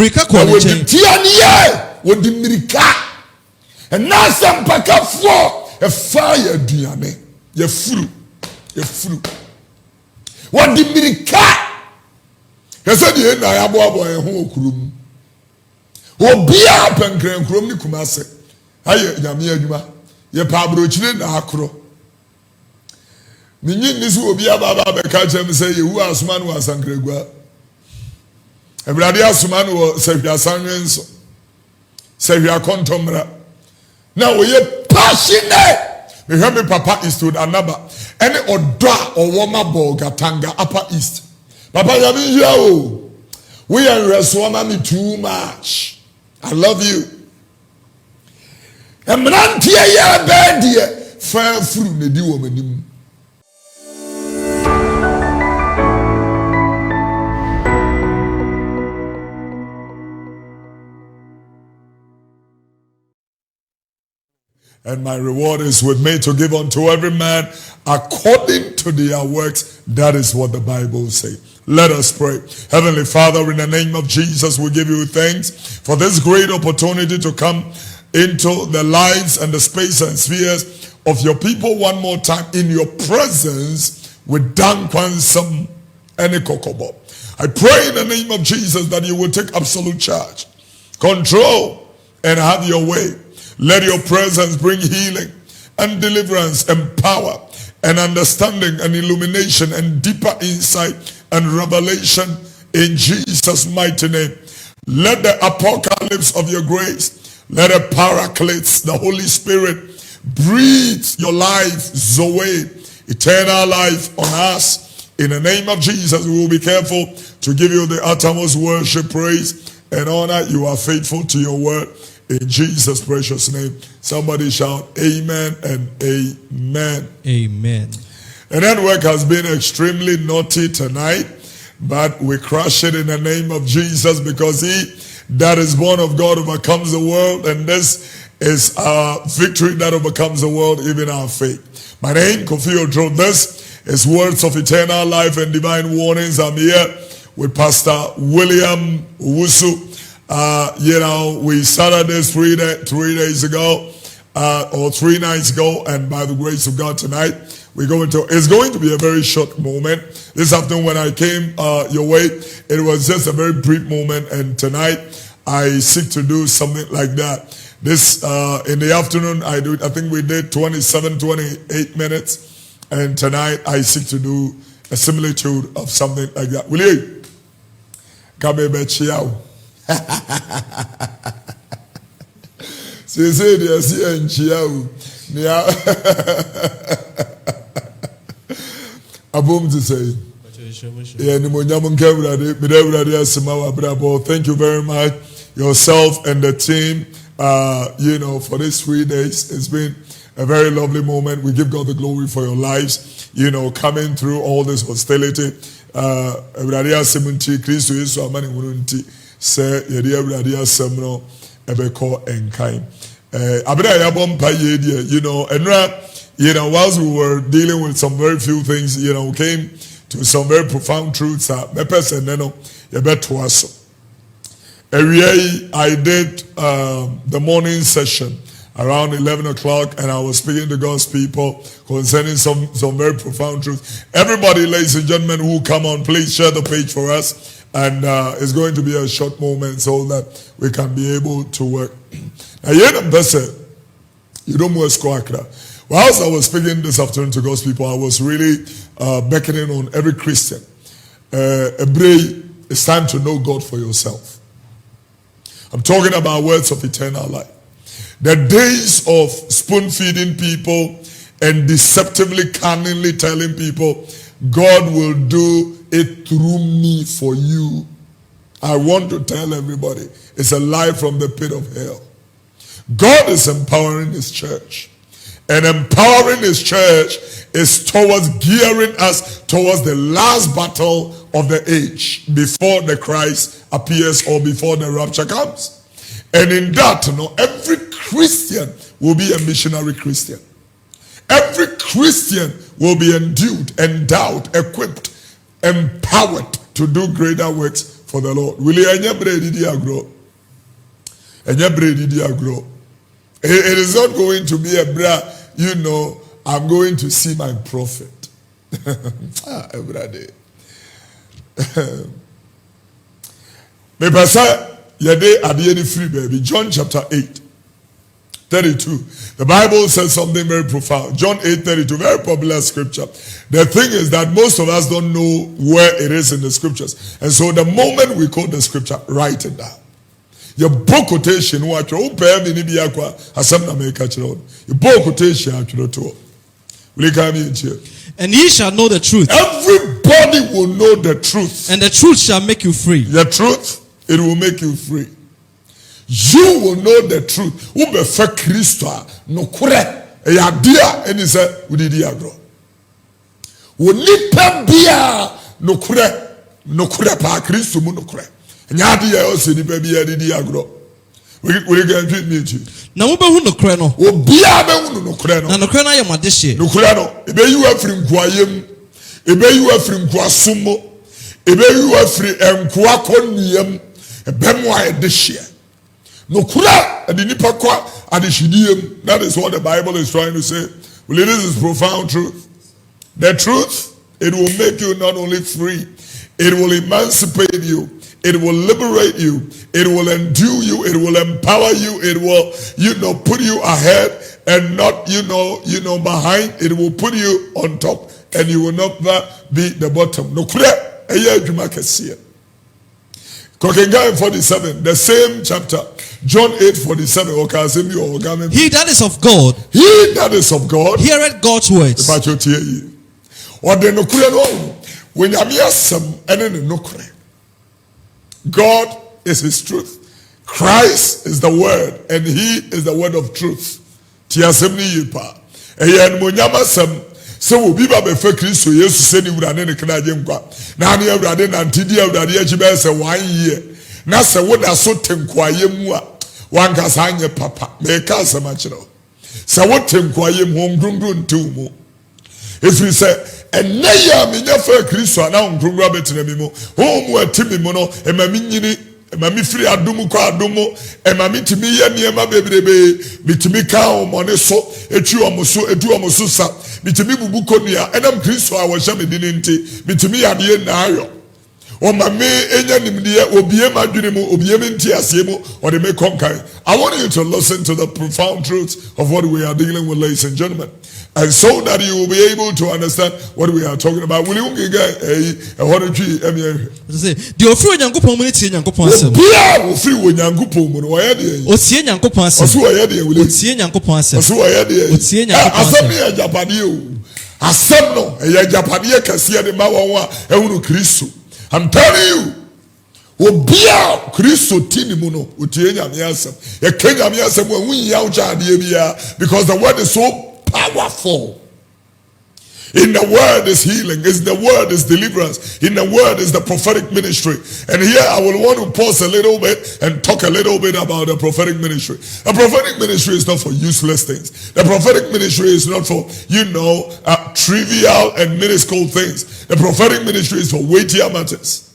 mirika ko ne chen tianie wodi mirika na sampaka fo e fa ya aduane ya furu wodi mirika yesa die na ya boabo e ho okurum obia pankran kurom ni kumase aye nyame adwuma ye pa abrochire na akro minyi nisu obia baba be ka chem say ye hu asuma no asankragua ebrade asuma no sahwia sanwenso sahwia kontomra na oye passionate me hear me papa is to anaba any odo a owoma ball gatanga upper east papa ya bi hia o we are resoma me too much I love you emrantie ya bedie fa furu ne di wo manim. And my reward is with me to give unto every man according to their works. That is what the Bible says. Let us pray. Heavenly Father, in the name of Jesus, we give you thanks for this great opportunity to come into the lives and the space and spheres of your people one more time in your presence with Dan Kwansam and Kokobo. I pray in the name of Jesus that you will take absolute charge, control, and have your way. Let your presence bring healing and deliverance and power and understanding and illumination and deeper insight and revelation in Jesus' mighty name. Let the apocalypse of your grace, let the paracletes, the Holy Spirit, breathe your life, Zoe, eternal life on us. In the name of Jesus, we will be careful to give you the uttermost worship, praise, and honor. You are faithful to your word. In Jesus' precious name, somebody shout amen and amen. Amen. The network has been extremely naughty tonight, but we crush it in the name of Jesus, because he that is born of God overcomes the world, and this is our victory that overcomes the world, even our faith. My name, Kofi Oduro. This is Words of Eternal Life and Divine Warnings. I'm here with Pastor William Owusu. We started this three days ago, or 3 nights ago, and by the grace of God tonight, it's going to be a very short moment. This afternoon when I came your way, it was just a very brief moment, and tonight I seek to do something like that. This, in the afternoon, I think we did 28 minutes, and tonight I seek to do a similitude of something like that. Will you? Say they see enchiao. Abom to say. Yeah, ni Monyam nkewrade, bedewrade asema wa brabo. Thank you very much, yourself and the team. For these 3 days, it's been a very lovely moment. We give God the glory for your lives. Coming through all this hostility. Everrade asemunti Kristo Yesu amani wununti. Say yedi everrade asemno ebeko enkain. Abida yabompa yedie, whilst we were dealing with some very few things, we came to some very profound truths. I did the morning session around 11 o'clock, and I was speaking to God's people concerning some very profound truths. Everybody, ladies and gentlemen, who come on, please share the page for us. And it's going to be a short moment so that we can be able to work. You don't move squawker. Whilst I was speaking this afternoon to God's people, I was really beckoning on every Christian. It's time to know God for yourself. I'm talking about words of eternal life. The days of spoon feeding people and deceptively, cunningly telling people, God will do it through me for you. I want to tell everybody, it's a lie from the pit of hell. God is empowering his church. And empowering his church is towards gearing us towards the last battle of the age before the Christ appears or before the rapture comes. And in that, every Christian will be a missionary Christian. Every Christian will be endued, endowed, equipped, empowered to do greater works for the Lord. Will you enya bread agro? Enya bread agro. It is not going to be a bra, you know, I'm going to see my prophet. Every day. Me pasa yede adie free baby. John chapter 8. 32. The Bible says something very profound. John 8:32, very popular scripture. The thing is that most of us don't know where it is in the scriptures. And so the moment we quote the scripture, write it down. Your book quotation, what you pay me ni biakwa, asem na make your book quotation actually to. Will you come in here? And ye shall know the truth. Everybody will know the truth. And the truth shall make you free. The truth, it will make you free. You will know the truth. Ubefa Kristo no kure ya dia eni se udidi agro. Onipa bia no kure pa Kristo mu no kure. Nya dia o se nipa bia didi agro. We get me too. Na mo behu no kure no. Obia behu no kure no. Na no kure na ye modehye. No kure no. Ebe yu afiri nkuayem. Ebe yu afiri nkuasomo. Ebe yu afiri enkoa koniem. Ebe mo ayedehye. No kura adinipa kwa adishidiem. That is what the Bible is trying to say. Well, this is profound truth. The truth, it will make you not only free, it will emancipate you, it will liberate you, it will endue you, it will empower you, it will, put you ahead and not, behind. It will put you on top and you will not be the bottom. No kura adwuma kesiye. Kokenga 47, the same chapter, John 8:47. He that is of God, heareth God's words. God is his truth. Christ is the word, and he is the word of truth. So obi ba be fa Kristo Yesu se ni wura ne kana je nkwa na ne awurade na ntidi awurade achi be se 1 year na se wo da so tenkwaye mu a wanka sa anye papa me ka asema kiro se wo tenkwaye mu ndundun ntumu efiri se enne ya me nya fa Kristo na ndundun abetena mi mu ho mu atimi mu no e ma mi nyini Mami free adumu kwa adumu. Mami timi ye niema bebrebe. Bitimi ka omone so. Etu omusu sa. Bitimi bubuko niya. Enam Kristo awasha medini nti. Bitimi yadiye na ayo. O mami enya nimdiye. Obiye madunimu. Obiye minti asiyemu. Or they may conquer. I want you to listen to the profound truths of what we are dealing with, ladies and gentlemen. And so that you will be able to understand what we are talking about. Will you get a say, the offer Yankupon minute in Yankupon. Bia, free when Yankupon, or Osia Yankupon, Osia Yankupon, Osia Assembly Japanio, Assembly, a Japania Cassia de Mawa, Eunu Christo. I'm telling you. Obia Kristo tinimuno utienya miasem e kenya miasem we yauja adie because the word is so powerful. In the word is healing, in the word is deliverance, in the word is the prophetic ministry. And here I will want to pause a little bit and talk a little bit about the prophetic ministry. The prophetic ministry is not for useless things. The prophetic ministry is not for, trivial and minuscule things. The prophetic ministry is for weightier matters.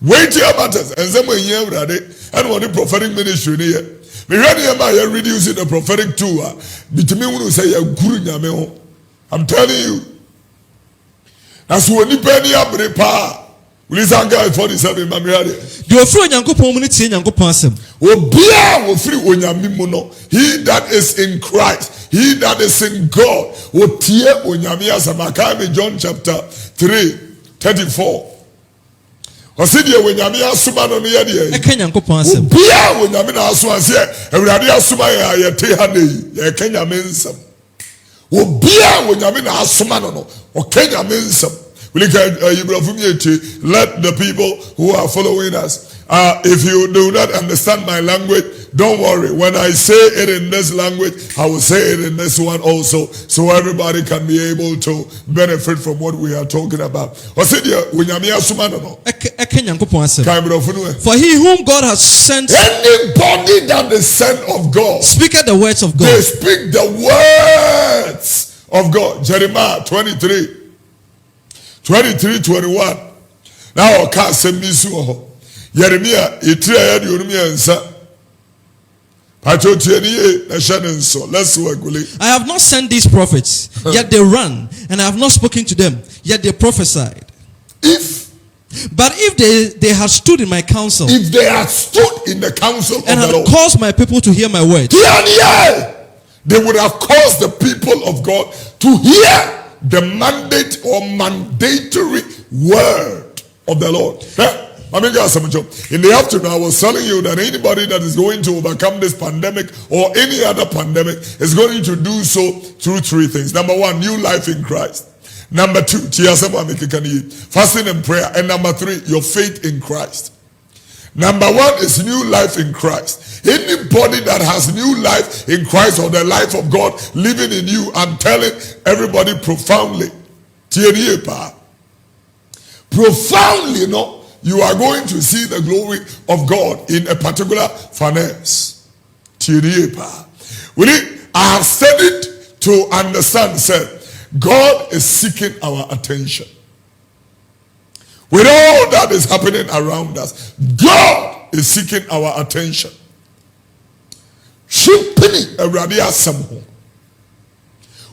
Weightier matters. And some here, and what the prophetic ministry here. Me you reducing the prophetic tool. I'm telling you. That's when you penny up the power. Will you 47 mammy? You are free Yankupon minute in Yankupon. Obia will free Onyamimuno. He that is in Christ, he that is in God, will tear Onyamia Samakami, John chapter 3:34. Osidia when Yamia Sumano Yadi, a Kenyan Copansum. Bia when Yamina Swasia, and Radia Sumaya, Tehane, a Kenya Mensum. Bia when Yamina Sumano, or Kenya Mensum. We let the people who are following us. If you do not understand my language, don't worry. When I say it in this language, I will say it in this one also, so everybody can be able to benefit from what we are talking about. For he whom God has sent, anybody that is sent of God, speaketh the words of God. They speak the words of God. Jeremiah 23:21. Now, can't send me so. Jeremiah, itria yadurumia nsa. Let's work. I have not sent these prophets, yet they ran, and I have not spoken to them, yet they prophesied. But if they had stood in my counsel, if they had stood in the counsel and of the had Lord, caused my people to hear my words, they would have caused the people of God to hear the mandate or mandatory word of the Lord. In the afternoon, I was telling you that anybody that is going to overcome this pandemic or any other pandemic is going to do so through three things. Number one, new life in Christ. Number two, fasting and prayer. And number three, your faith in Christ. Number one is new life in Christ. Anybody that has new life in Christ or the life of God living in you, I'm telling everybody profoundly, profoundly, you are going to see the glory of God in a particular finance. I have studied to understand, said, God is seeking our attention. With all that is happening around us, God is seeking our attention. Shimpini eradi asamo.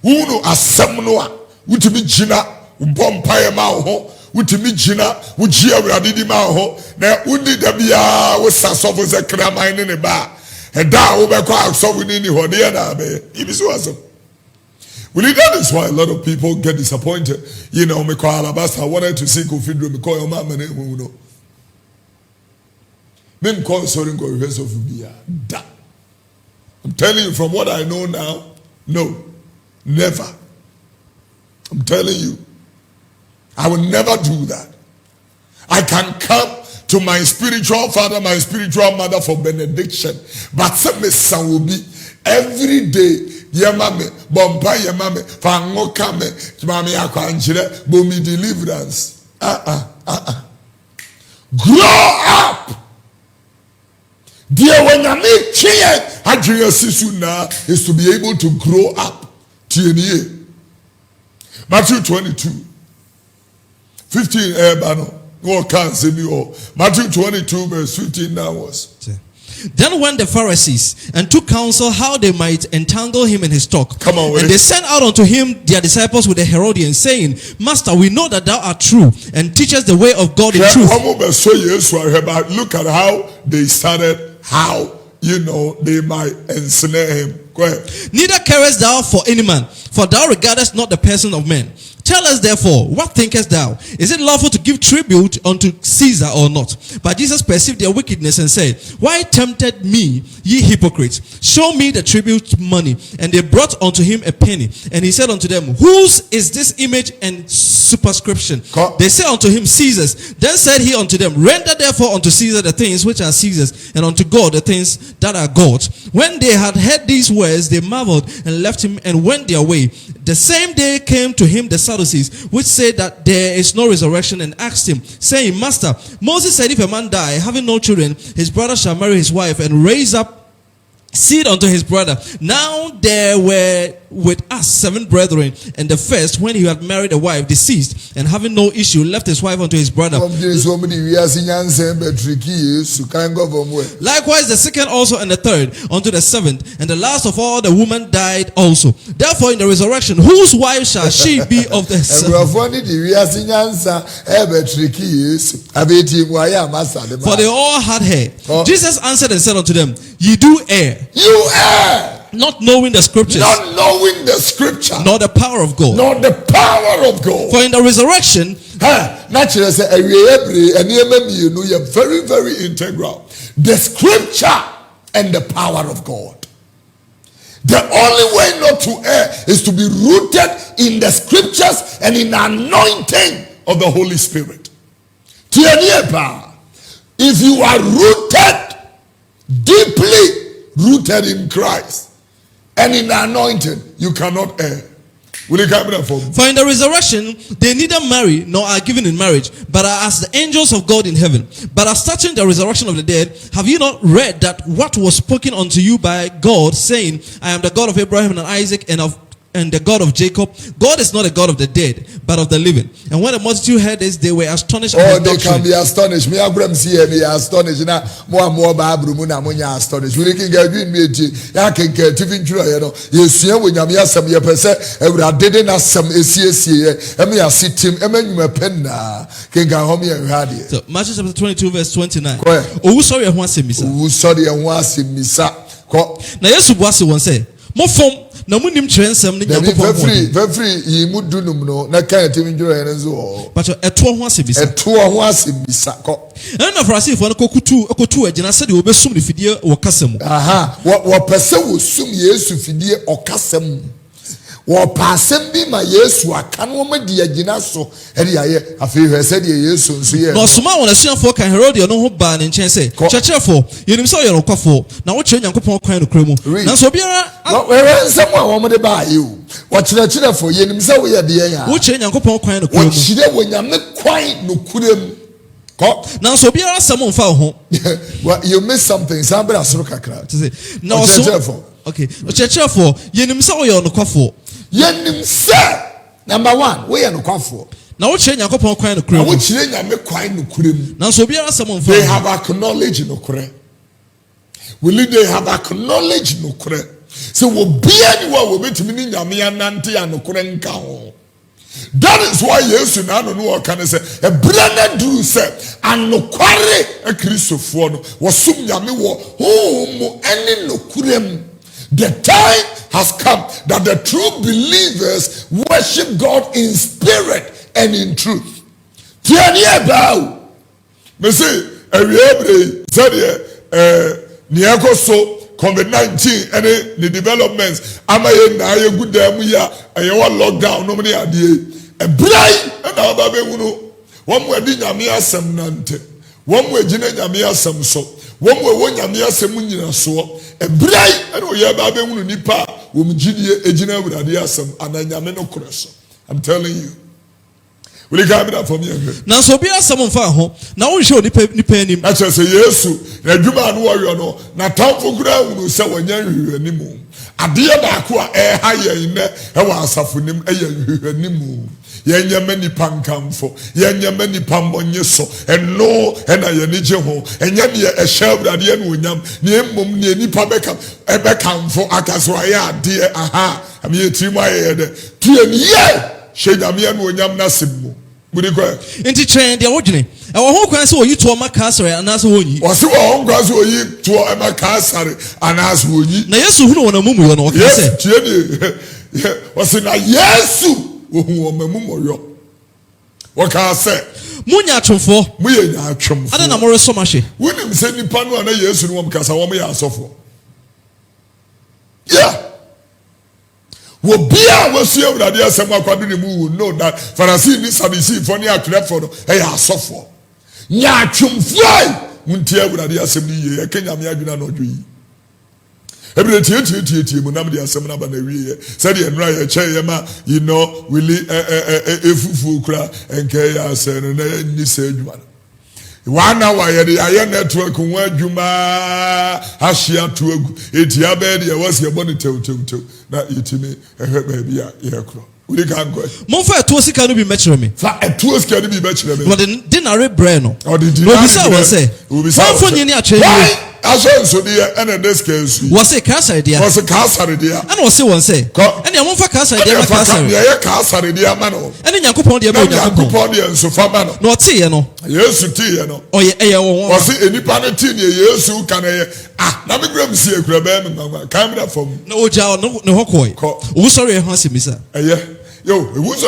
Uno asamo utimi jina ubompaye ma ho utimi jina uji eradi di ma ho na udi da bia wo sasofo ze kraman ne ba eda wo be kwa asofo ni ni ho de na be ibiso aso. Well, that is why a lot of people get disappointed. Me call Alabasta. I wanted to see Kofi Oduro. Me call your mama. Me call sorry go reverse of Ubia. I'm telling you from what I know now. No, never. I'm telling you, I will never do that. I can come to my spiritual father, my spiritual mother for benediction, but some will be every day. Yamame, bomba yamame, fango kame, mami akwanjire, bomi deliverance. Grow up. Dear when yami chiye, adriya sisu na is to be able to grow up. TNA. Matthew 22:15. Bano. Matthew 22 verse 15 now was. Then went the Pharisees and took counsel how they might entangle him in his talk. Come on, and they sent out unto him their disciples with the Herodians, saying, Master, we know that thou art true, and teach us the way of God in truth. Look at how they started, how they might ensnare him. Go ahead. Neither carest thou for any man, for thou regardest not the person of men. Tell us therefore, what thinkest thou? Is it lawful to give tribute unto Caesar or not? But Jesus perceived their wickedness and said, Why tempted me, ye hypocrites? Show me the tribute money. And they brought unto him a penny. And he said unto them, Whose is this image and superscription? They said unto him, Caesar's. Then said he unto them, Render therefore unto Caesar the things which are Caesar's, and unto God the things that are God's. When they had heard these words, they marveled and left him and went their way. The same day came to him the Sadducees, which said that there is no resurrection, and asked him, saying, Master, Moses said, if a man die, having no children, his brother shall marry his wife, and raise up seed unto his brother. Now there were with us 7 brethren, and the first, when he had married a wife, deceased, and having no issue, left his wife unto his brother. Likewise the second also, and the third unto the 7th, and the last of all the woman died also. Therefore in the resurrection, whose wife shall she be of the 7th? For they all had hair. Jesus answered and said unto them, Ye do err. You err. Not knowing the scriptures. Not knowing the scripture. Nor the power of God. Nor the power of God. For in the resurrection, naturally, very, very integral. The scripture and the power of God. The only way not to err is to be rooted in the scriptures and in the anointing of the Holy Spirit. If you are rooted, deeply rooted in Christ and in the anointing, you cannot err. Will you come for me? For in the resurrection, they neither marry nor are given in marriage, but are as the angels of God in heaven. But as touching the resurrection of the dead, have you not read that what was spoken unto you by God, saying, I am the God of Abraham and Isaac and of and the God of Jacob. God is not a God of the dead, but of the living. And when the multitude heard this, they were astonished at his they doctrine. can be astonished. Me abram see me astonished. Na more Bible mu na munya astonished. We can get green me ya can get tivin jura ye no. Yesua we nyame asem ye pese ewurade na asem esiesie e me asitim e manyuma pen na can ga hom ye hwade. So Matthew chapter 22 verse 29. Oh sorry ho asemisa. Oh sorry ho asemisa. Ko na Yesu buase won say, "Mo fom na munim kyerensem ne Yakobon very yimu dunum no na kan tivin jura ye nzo." But eto ho asemisa. Eto ho asemisa ko. Na Farisifo no kokutu agina se de obesum ne fidie wo kasam. Aha, wo pese wo sum Yesu fidie okasam. Wo pasem bi ma Yesu aka no ma di agina so e de aye afi hwe se de Yesu nso ye. No soma won asuafo kan Herod no ho ba ne nchen se kyerkyerefo yenim se oyero kwafo na wo kyerɛ Nyankopɔn kwan no kremu na so obiara we nsɛm a wo de ba aye o wo kyerɛkyerefo yenim se wo ye de ye ya wo kyerɛ Nyankopɔn kwan no kremu wo kyerɛ wo nyame kwan no kremu ko na so obiara asɛm mfa wo ho. Well, you miss something somebody asoro kakra na so okay kyerkyerefo yenim se oyero no kwafo yenim se number 1 we ye no kwafo na wo kyerɛ Nyankopɔn kwan no kremu wo kyerɛ nyame kwan no kremu na so obiara asɛm mfa they have acknowledged no kore will they have acknowledged no kore so wo bia ni wo betimi ni nyame anante ya no kore nka ho. That is why Yesu na no no kan say e brana duru say anokware e Kristofo no wo sum nyame wo ho ene no kurem. The time has come that the true believers worship God in spirit and in truth. Tiani about me say ewe say niako so COVID-19 and the developments amaye na aye good am ya aye wa lockdown no me ade e brai na obabe hunu wo mo adi nyame asem nante wo mo agina nyame asem so wo mo wo nyame asem nyina so e brai na oye babe hunu nipa wo mgidie agina awurade asem ananyame no kroso. I'm telling you. Will you come for me? Now, so be as someone for home. Now, we show the penny. I just say, yes, the Juman warrior, no, not time for ground, who say when you're anymore. A dear Bakua, a higher in there, I was suffering him, a nimu. Yenya many pankam for, yenya many pambon yeso, and no, and I need your home, and yenya a shelf at the end with them, near mum, near Nipa Beckham, a Beckham for Akaswaya, dear, aha, I'm here to my head, 2 years. Shedamian Monyam Nasimu. Inti train the ordinary. Our whole class or you to a Macassar and as Wony. Or so on grass or you to a Macassar and as Wony. Na Yesu who no mumu no yes, Jenny. Was in a Yesu who memorio. What can I say? Munya chumfo. Muya chumfo. I don't know more so much. William said Nipano and a Yesu one because I want me as of. Yeah. Wo bia wo sie awurade asem akwado ne mu know that Pharisee ni Sadducee for ne akrefo no e ya asofo nya atwumfuai muntie awurade asem ni ye e kenya me adwuna no dwi ebire tie mu nam de asem na ba na wie said ye nra ye che ye ma you know really efufu kura enke ya ase no na ni se adwuma 1 hour ye de aye network won adwuma ahia to agu etia be de was ye boni tew na yitimi ehwe ba bia ye kro we can go mo fa eto sika no bi mekere me fa eto sika no bi mekere me but the dinner bread no or the dinner we say for nyini a che so the and this case was a casa idea was a casa idea and was say one say and the monfa casa idea casa idea mano and Yakobon de Yakobon de so fa mano no tie no Yesu tie no oye wo was enipa no tie ne Yesu kan na me gram sie kura ba me kan me from no oja no hokoi wo sorry ho asemisa yo who's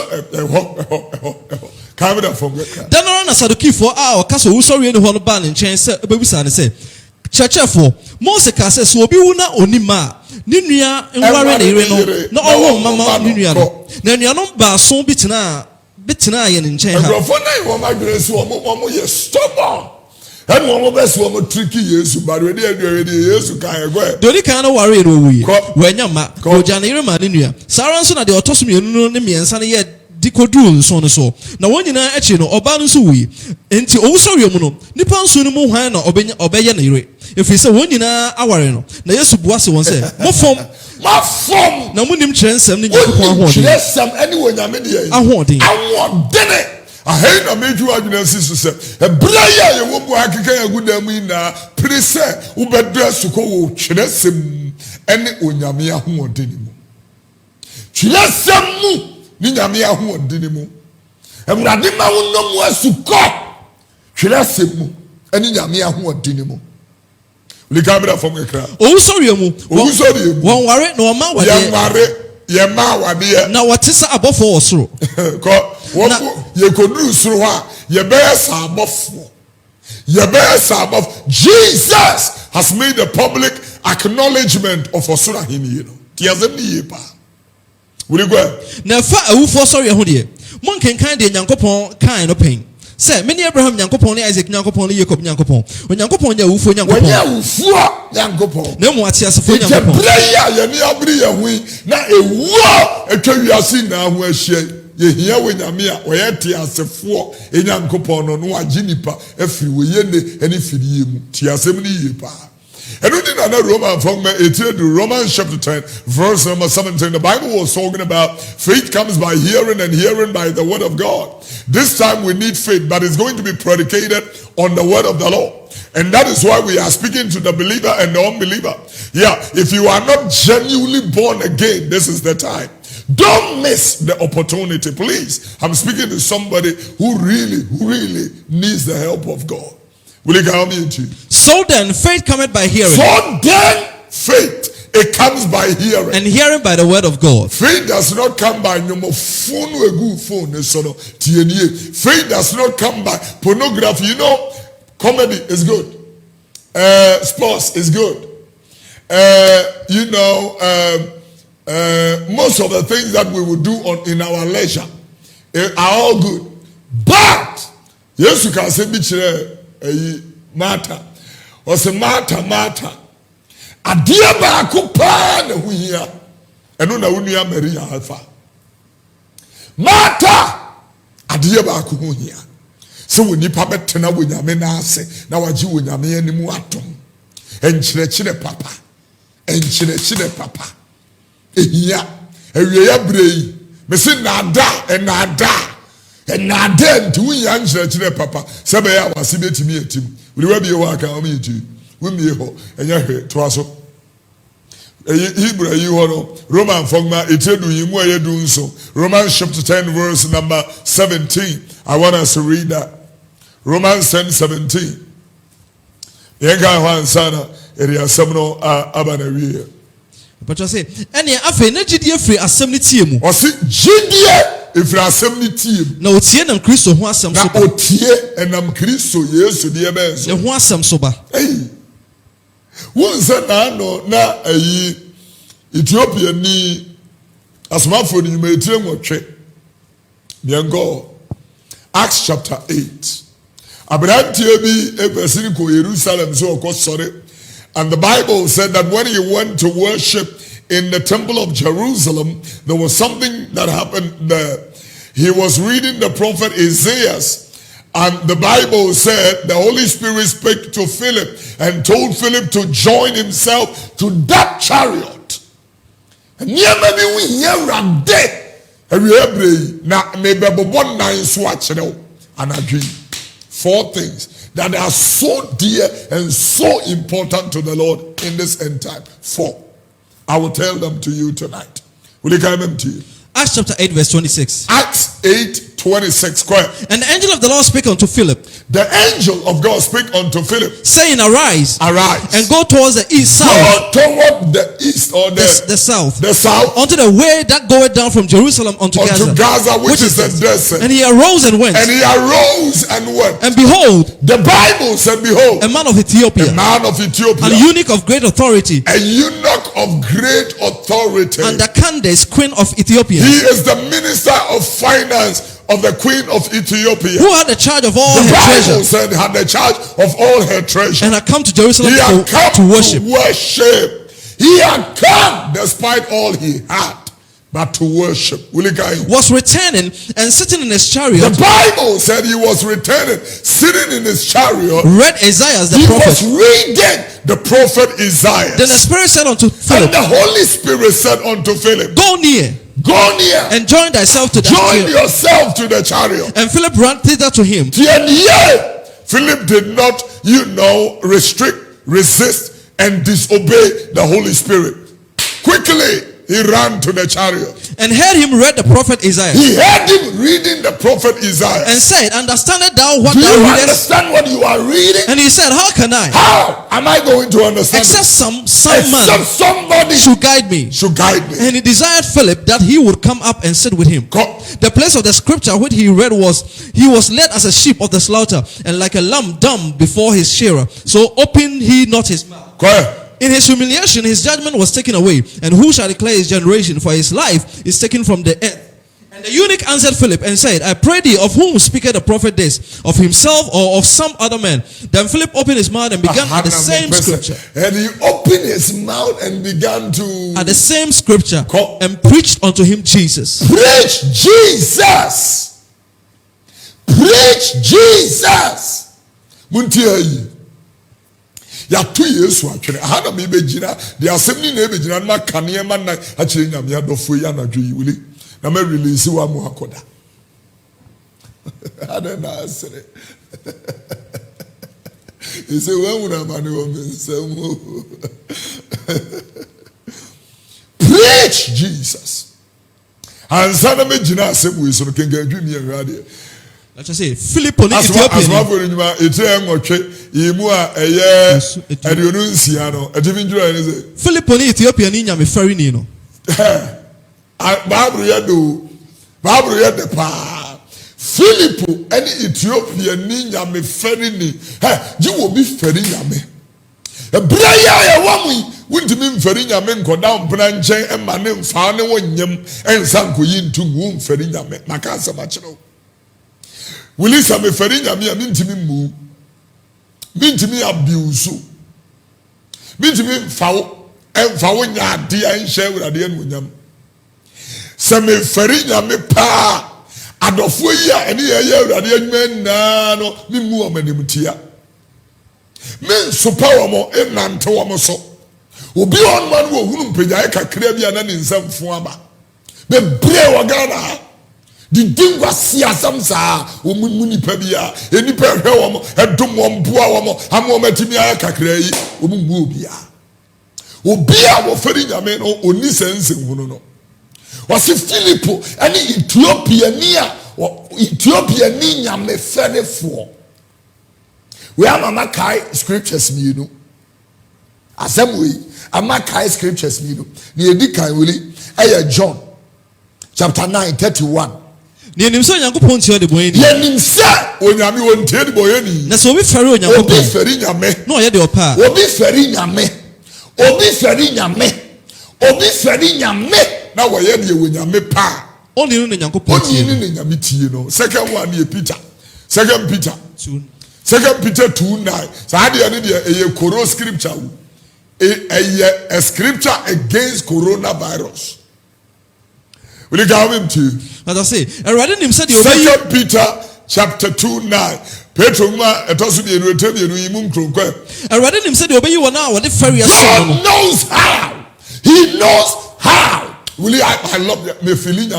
kan me from then na Sadducee for kaso wo sorry ne ho no ba ne nchen se bebusa ne se Churchfo Mose ka se so obi wu na onima ni nua nware na ire no na owo mama ni nua no na nua no ba so bitina ye ne nchen ha agrofo na wo ma dwere so wo ye stubborn and wo be so wo tricky Yesu ba we dey Yesu kan egwe dori kan no ware no wi wanya ma oja na ire ma ni nua sara nso na de otoso mienu no ne miensa ne ye dikodu so no so na wonyina echi no oba no so wi enti owusori mu no nipa nso no mu hwan na obeye na ire efiri se wonyina aware no na Yesu buase won se mo fom My form. Na munim kyerɛnsɛm ne What Nyankopɔn ahoɔden. Yes, some anyone Yamini. Ahoɔden. I want dinner. I hate a major argument. Sister, a braya, you won't work a good amina. Prese, Ubedress to go, Chinesim, and Unyamia who want dinimo. Chinesamu, Ninyamia who want dinimo. And Radima will know more to go. Chinesim, and Ninyamia who want dinimo. We come from a crowd. Oh, sorry, mu. Oh, sorry. One worry, no man was there. Now what is above for through? You could do through her. Your best are above. Your best are above. Jesus has made a public acknowledgement of Osura Hini. Will you go? Now, for sorry, one can kind of Yankopon kind of pain. Say, many Abraham Yankopon, Isaac Yankopon, Jacob Yankopon. When Yankopon, you for Yankopon. No more tears for Yankopon. Now, a war, a curiosity now, where she, you hear when Yamia, where tears a four, a Yankopon, no, a jinipa, if you were any film, tears 70 years. And we did another Roman from Romans chapter 10, verse number 17. The Bible was talking about faith comes by hearing and hearing by the word of God. This time we need faith, but it's going to be predicated on the word of the Lord. And that is why we are speaking to the believer and the unbeliever. Yeah, if you are not genuinely born again, this is the time. Don't miss the opportunity, please. I'm speaking to somebody who really needs the help of God. Will you come into? So then, faith cometh by hearing. So then, faith, it comes by hearing. And hearing by the word of God. Faith does not come by no phone, a good phone. Faith does not come by pornography. You know, comedy is good. Sports is good. Most of the things that we will do in our leisure are all good. But, yes, you can say, Mata was a mata a dear bakupan huya and una unia maria alpha mata a dear bakuya. So when you puppet tena with Yamena say now a Jew with Yamani muatum and chile papa and chile papa yeah a real bray messin nada and nada. And now then, to we answer to papa, Sabaya was a bit to me a team. We will be a worker on me too. We may ho, and you hear to us. Hebrew, you know, Roman Fogma, it's a doing where you're doing so. Romans chapter 10, verse number 17. I want us to read that. Romans 10, 17. Yenga Juan Sana, area Samno Abanaria. But I say, any affair, not GDF free assembly team. Or see, GDF. If you are 70 team, now Otie and Christo who are some soba. Otie and Christo, yes, to the events. The who are some soba. Hey, once no na Ethiopia ni asmafo ni metie nwotwe. Miango Acts chapter 8. Abraham bi ebesin ko Jerusalem so okosore. And the Bible said that when he went to worship in the temple of Jerusalem, there was something that happened there. He was reading the prophet Isaiah, and the Bible said the Holy Spirit spoke to Philip and told Philip to join himself to that chariot. And four things that are so dear and so important to the Lord in this end time. Four. I will tell them to you tonight. Will you come them to you? Acts chapter 8 verse 26. Acts 8:26. And the angel of the Lord spake unto Philip. The angel of God spake unto Philip, saying, Arise, and go towards the east, south. Go toward the east or the south. The south. Unto the way that goeth down from Jerusalem unto Gaza, which is the desert. And he arose and went. And behold, the Bible said, behold, a man of Ethiopia. An eunuch of great authority. A eunuch of great authority. And the Candace, queen of Ethiopia. He is the minister of finance of the queen of Ethiopia, who had the charge of all her treasure. Said had the charge of all her treasure, and had come to Jerusalem to worship. He had come despite all he had but to worship. Was returning and sitting in his chariot. The Bible said he was returning, sitting in his chariot. Read Isaiah the prophet. He was reading the prophet Isaiah. Then the Spirit said unto Philip, and the Holy Spirit said unto Philip, Go near. Go near. And join thyself to the chariot. Join yourself to the chariot. And Philip ran thither to him. Philip did not, restrict, resist, and disobey the Holy Spirit. Quickly, he ran to the chariot. And heard him read the prophet Isaiah. He heard him reading the prophet Isaiah. And said, Understandest thou what Do thou you readest? understand what you are reading? And he said, How can I? How am I going to understand? Except somebody should guide me. And he desired Philip that he would come up and sit with him. The place of the scripture which he read was, he was led as a sheep of the slaughter, and like a lamb dumb before his shearer. So opened he not his mouth. In his humiliation, his judgment was taken away. And who shall declare his generation? For his life is taken from the earth. And the eunuch answered Philip and said, I pray thee, of whom speaketh the prophet this? Of himself or of some other man? Then Philip opened his mouth and began at the same scripture. And he opened his mouth and began to... At the same scripture. And preached unto him Jesus. Preach Jesus! Preach Jesus! Muntiayi. Ya tu Yesu atwere hana me begina the assembly na begina na kane ma na akire nyame adofo ya na dwe wuli na me release wa mu akoda ada na asere ise wa mu na mane wo nsam preach Jesus ansa na me gina asem we so no kenga dwe mi awade. Let's say Philip on Ethiopian. As well for you, it's a Imu a Adionunciano, a divine journey. Philip on Ethiopian in Yami Farinino. Babru yet the pa. Philip, any Ethiopian ninja me ferini. You will be feriname. A braya woman wouldn't mean feriname go down branch and my name found one yam and sanku yin to womb feriname. Macasa machino. Will you say me feringa me mintimi mu mintimi abuse mintimi fawo nya ade an hye urade an wonyam se me feringa me pa adofo yi a ene ye urade anwuma na no me mu omanimtia me so power mo enante wo mo so obi on man wo hunu mpenya e kakra bia na ne nsamfo aba be bre wo Ghana. The dingwa siasam sa omuni pabia enipa hwe wo edom wo mboa wo amomatimi aya kakra yi omumbu obia wo feri nyame no oni sense hunu no wasi Philip ani Ethiopia ni nyame ferefo we am kai scriptures mi no asem we amakai scriptures mi no na edi kan woli John chapter 9:31. Yenim so Nyankopon tie de boyeni. Yenim se onyame won tie de boyeni. Na so obi feri Onyankopon. Obi feri nyame. No ye de opa. Obi feri nyame. Na wo ye de onyame pa. Oni no Nyankopon tie. Oni no nyame tie no. Second one ye Peter. Second Peter 2:9. Sa de ne de eye koro scripture. A scripture against coronavirus. Will you go him to? As I say, Second Peter chapter 2:9. Petro ma etosu de enwete de enu imum kronkwa. Erade nim said obey you now what the ferry God knows how. He knows how. Will I love that me feeling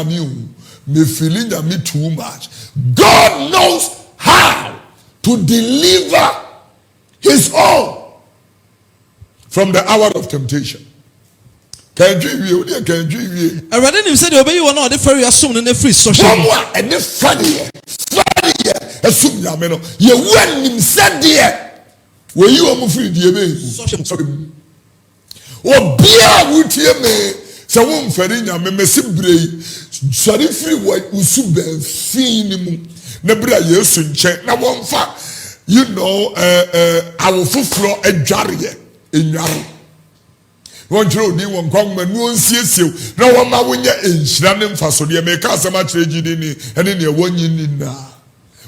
me too much. God knows how to deliver his own from the hour of temptation. Can you Erade nim said obey you now the ferry assume in the free social. And the funny assume ya meno ye wan nim said there were you am free the be obia wutie me se won fari nya me mesibrei sori free usu ben fin ni mu na bra yesu nche na won fa awofofro adware enware won jiro ni won kwam manu onsiesie na won ma wonya enhyira ne mfaso de me ka asema kire gidi ni ene ne wonyi ni na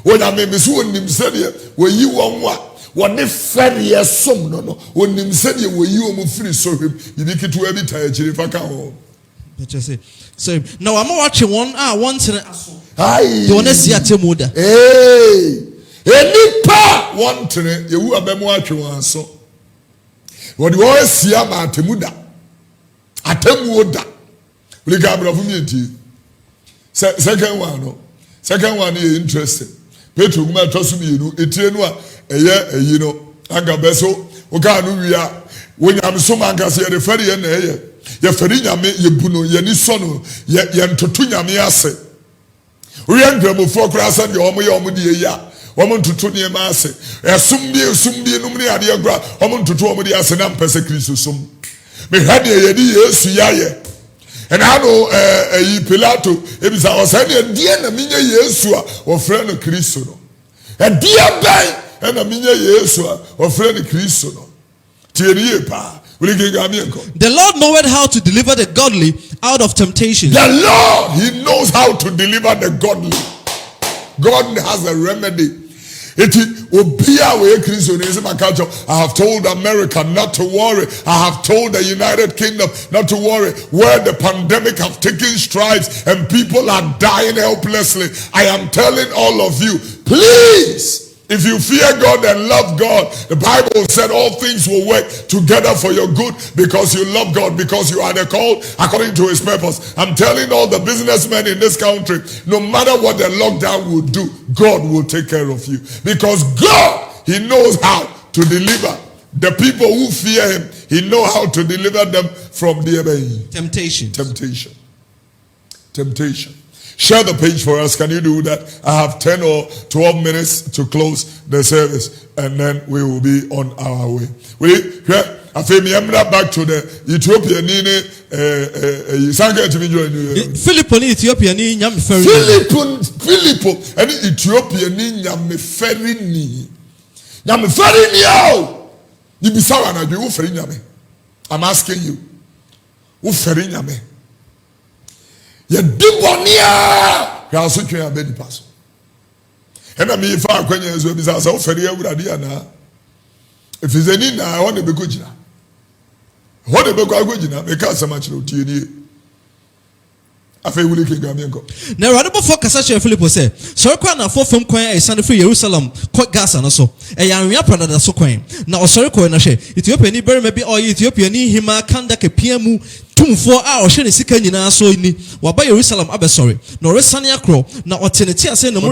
wona me so onim sede we yi won wa woni fere som no no onim sede we yi o mu firi so hwem bibi kitu abi ta akire fa ka ho So now I'm watching one once in Aye. you want to see a temuda. Hey, any pa one train, you will be watching one so. What you always see about temuda, a temuda. We got from you. Second one, no. Second one is interesting. Petro, you might trust me. You know, you know, Angabeso, Okanuya. When I'm so mangas, you're the ferry and you're ferry yame, you buno, yenisono, yentotunya miase. We are going for class and your omodia. Woman to Tony Masse. A sumbi, numri adiagra, woman to Tomody as an ampesecrisum. Me had a year, and I know a Pilato, if I was any dear Mina Yesua or friend of Christo. A dear bay and a Mina Yesua or friend of Christo. The Lord knoweth how to deliver the godly out of temptation. The Lord, He knows how to deliver the godly. God has a remedy. I have told America not to worry. I have told the United Kingdom not to worry. Where the pandemic have taken strides and people are dying helplessly, I am telling all of you, please, if you fear God and love God, the Bible said all things will work together for your good because you love God, because you are the called according to His purpose. I'm telling all the businessmen in this country, no matter what the lockdown will do, God will take care of you. Because God, He knows how to deliver the people who fear Him. He knows how to deliver them from the temptation. Share the page for us. Can you do that? I have 10 or 12 minutes to close the service, and then we will be on our way. I feel me. I'm back to the Ethiopian. Philippo ni Ethiopian ni nyam ferry. Philippo and Ethiopian ni nyam ferry ni. Nyam ferry ni o. You be sawa na you ferry nyame. I'm asking you. Who ferry nyame? Ye dibonia ya so twa abedi paso ena mi fa akwanya ezo bi sa so feri awurade ana efizeni na ho ne bekojina me ka sama chiro tie ni afa wuli ke gam yenko na awurade bofo kasa che Philippo say so kwa na fo fam kwan e sane fri Jerusalem ko Gaza no so e ya nwa pradada so kwan na osori ko na hwe Ethiopia ni bere mebi o Ethiopia ni hima kanda ke piamu tumfo a ohwe ne sika nyina so ni waba Jerusalem abesori na oresane akro na oteneti ase na mu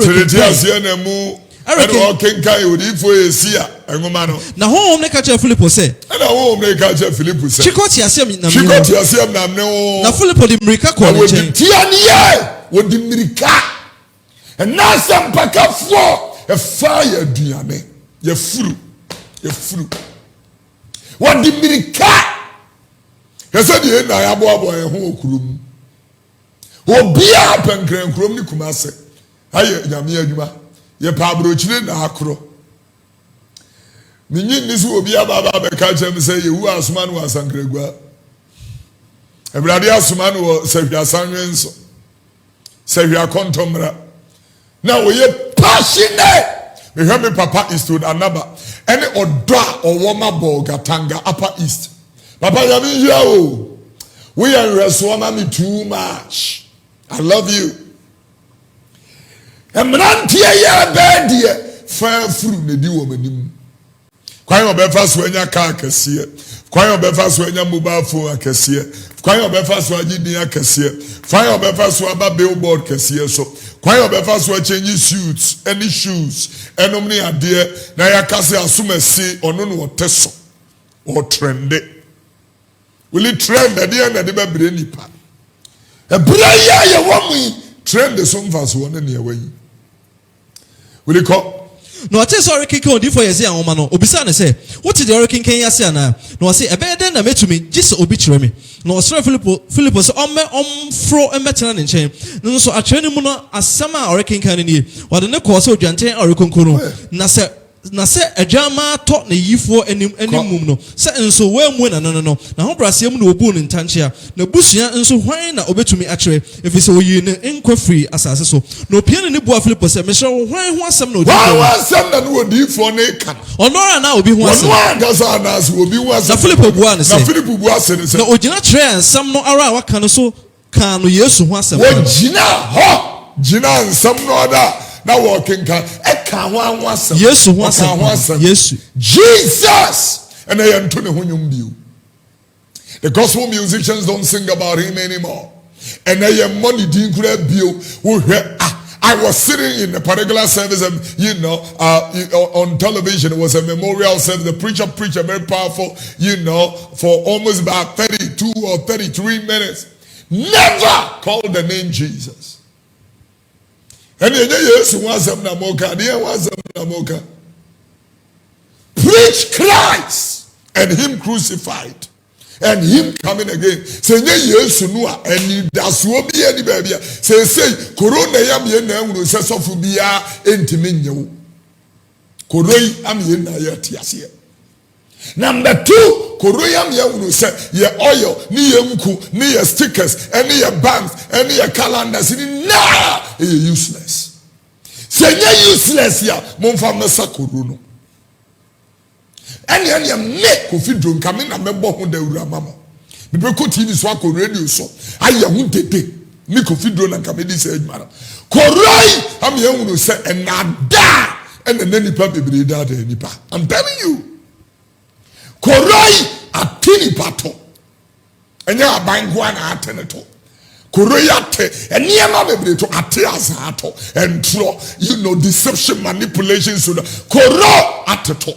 na home ne ka che Philippo say chikoti ase na na Philippo di mrika ko ne chen wodi mrika na sampaka fo e fa ya duane ya furu wodi mrika yesa die na ya boabo e ho okurum obia pankran kurum ni kumase aye nyame adwuma ye pa abrochire na akro minyi nisu obia baba be ka chem say ye hu asuma no asankragua ebrade asuma no sahwia sanwenso sahwia kontomra na we ye passionate me hear me papa is to anaba any odo owoma ball gatanga upper east papa ya me here o we are resoma me too much. I love you. Emrantie ya bedie fa furu ne di wo manim. Kwan obefa so anya car kese. Kwan obefa so anya mobile phone kese. Kwan obefa so agidi kese. Kwan obefa so aba billboard kese so. Kwan obefa so change suits, any shoes, enomni ade na ya kase asumasi ono no teso. O trende. Will it trend the day na de be bre nipa. E bre ya ye womu trend the some verse one na ye wan. Will it come? No ate sorry keke odi for yesi anwoma no obisa ne say what the hurricane ken yase ana no say e be den na metumi gise obi kire me no osre Philippo say fro emetena ne nchen no so akire ni mu no asama hurricane kan ni wode ne ko so dwanten hurricane no na se ajama to na yifo animum no se enso we mu na no na ho brase mu na obu ne ntanchia na busua enso hwan na obetumi akire efise oyi ne enkwa free asase so na opiane ne bua Philippo se me hwe hwan ho asem na odi asem na no odi fo ne kan onora na obi ho asem onora gasa na so obi ho asem na Philippo bua ne se na Philippo bua se ne se na ogina kire ansam no ara waka no so Kanu Yesu ho asɛm. Wo gyina ho, gyina nsɛm no ada na walking kan ɛka ho asɛm. Yesu ho asɛm. Yesu. Jesus. And I am to the Hunyum. The gospel musicians don't sing about him anymore. And I am money didn't grab you. I was sitting in a particular service, and on television. It was a memorial service. The preacher preached very powerful, for almost about 32 or 33 minutes. Never called the name Jesus. And yes, preach Christ and him crucified. And him coming again. Say yes no and that's what be any baby. Say corona yam ye na unu se sofu bia entimi nyewu. Koroi am ye na ye tiase. Number 2, koroi am ye unu se ye oil, ni ye nku, ni ye stickers, any ye banks, any ye calendars, ni na useless. Say useless ya monfa mesa korona. And you make Kofi Oduro come in and member who the Uramama. The Beko TV so ko radio so. I am tete. Me Kofi Oduro and come this age man. Koroi am ye unu say and nada and then nipa bebre da nipa. I'm telling you. Koroi atini pato. Enya abangu na ateneto. Koroi ate and niema bebre to ate asato and deception, manipulation so koro ateto.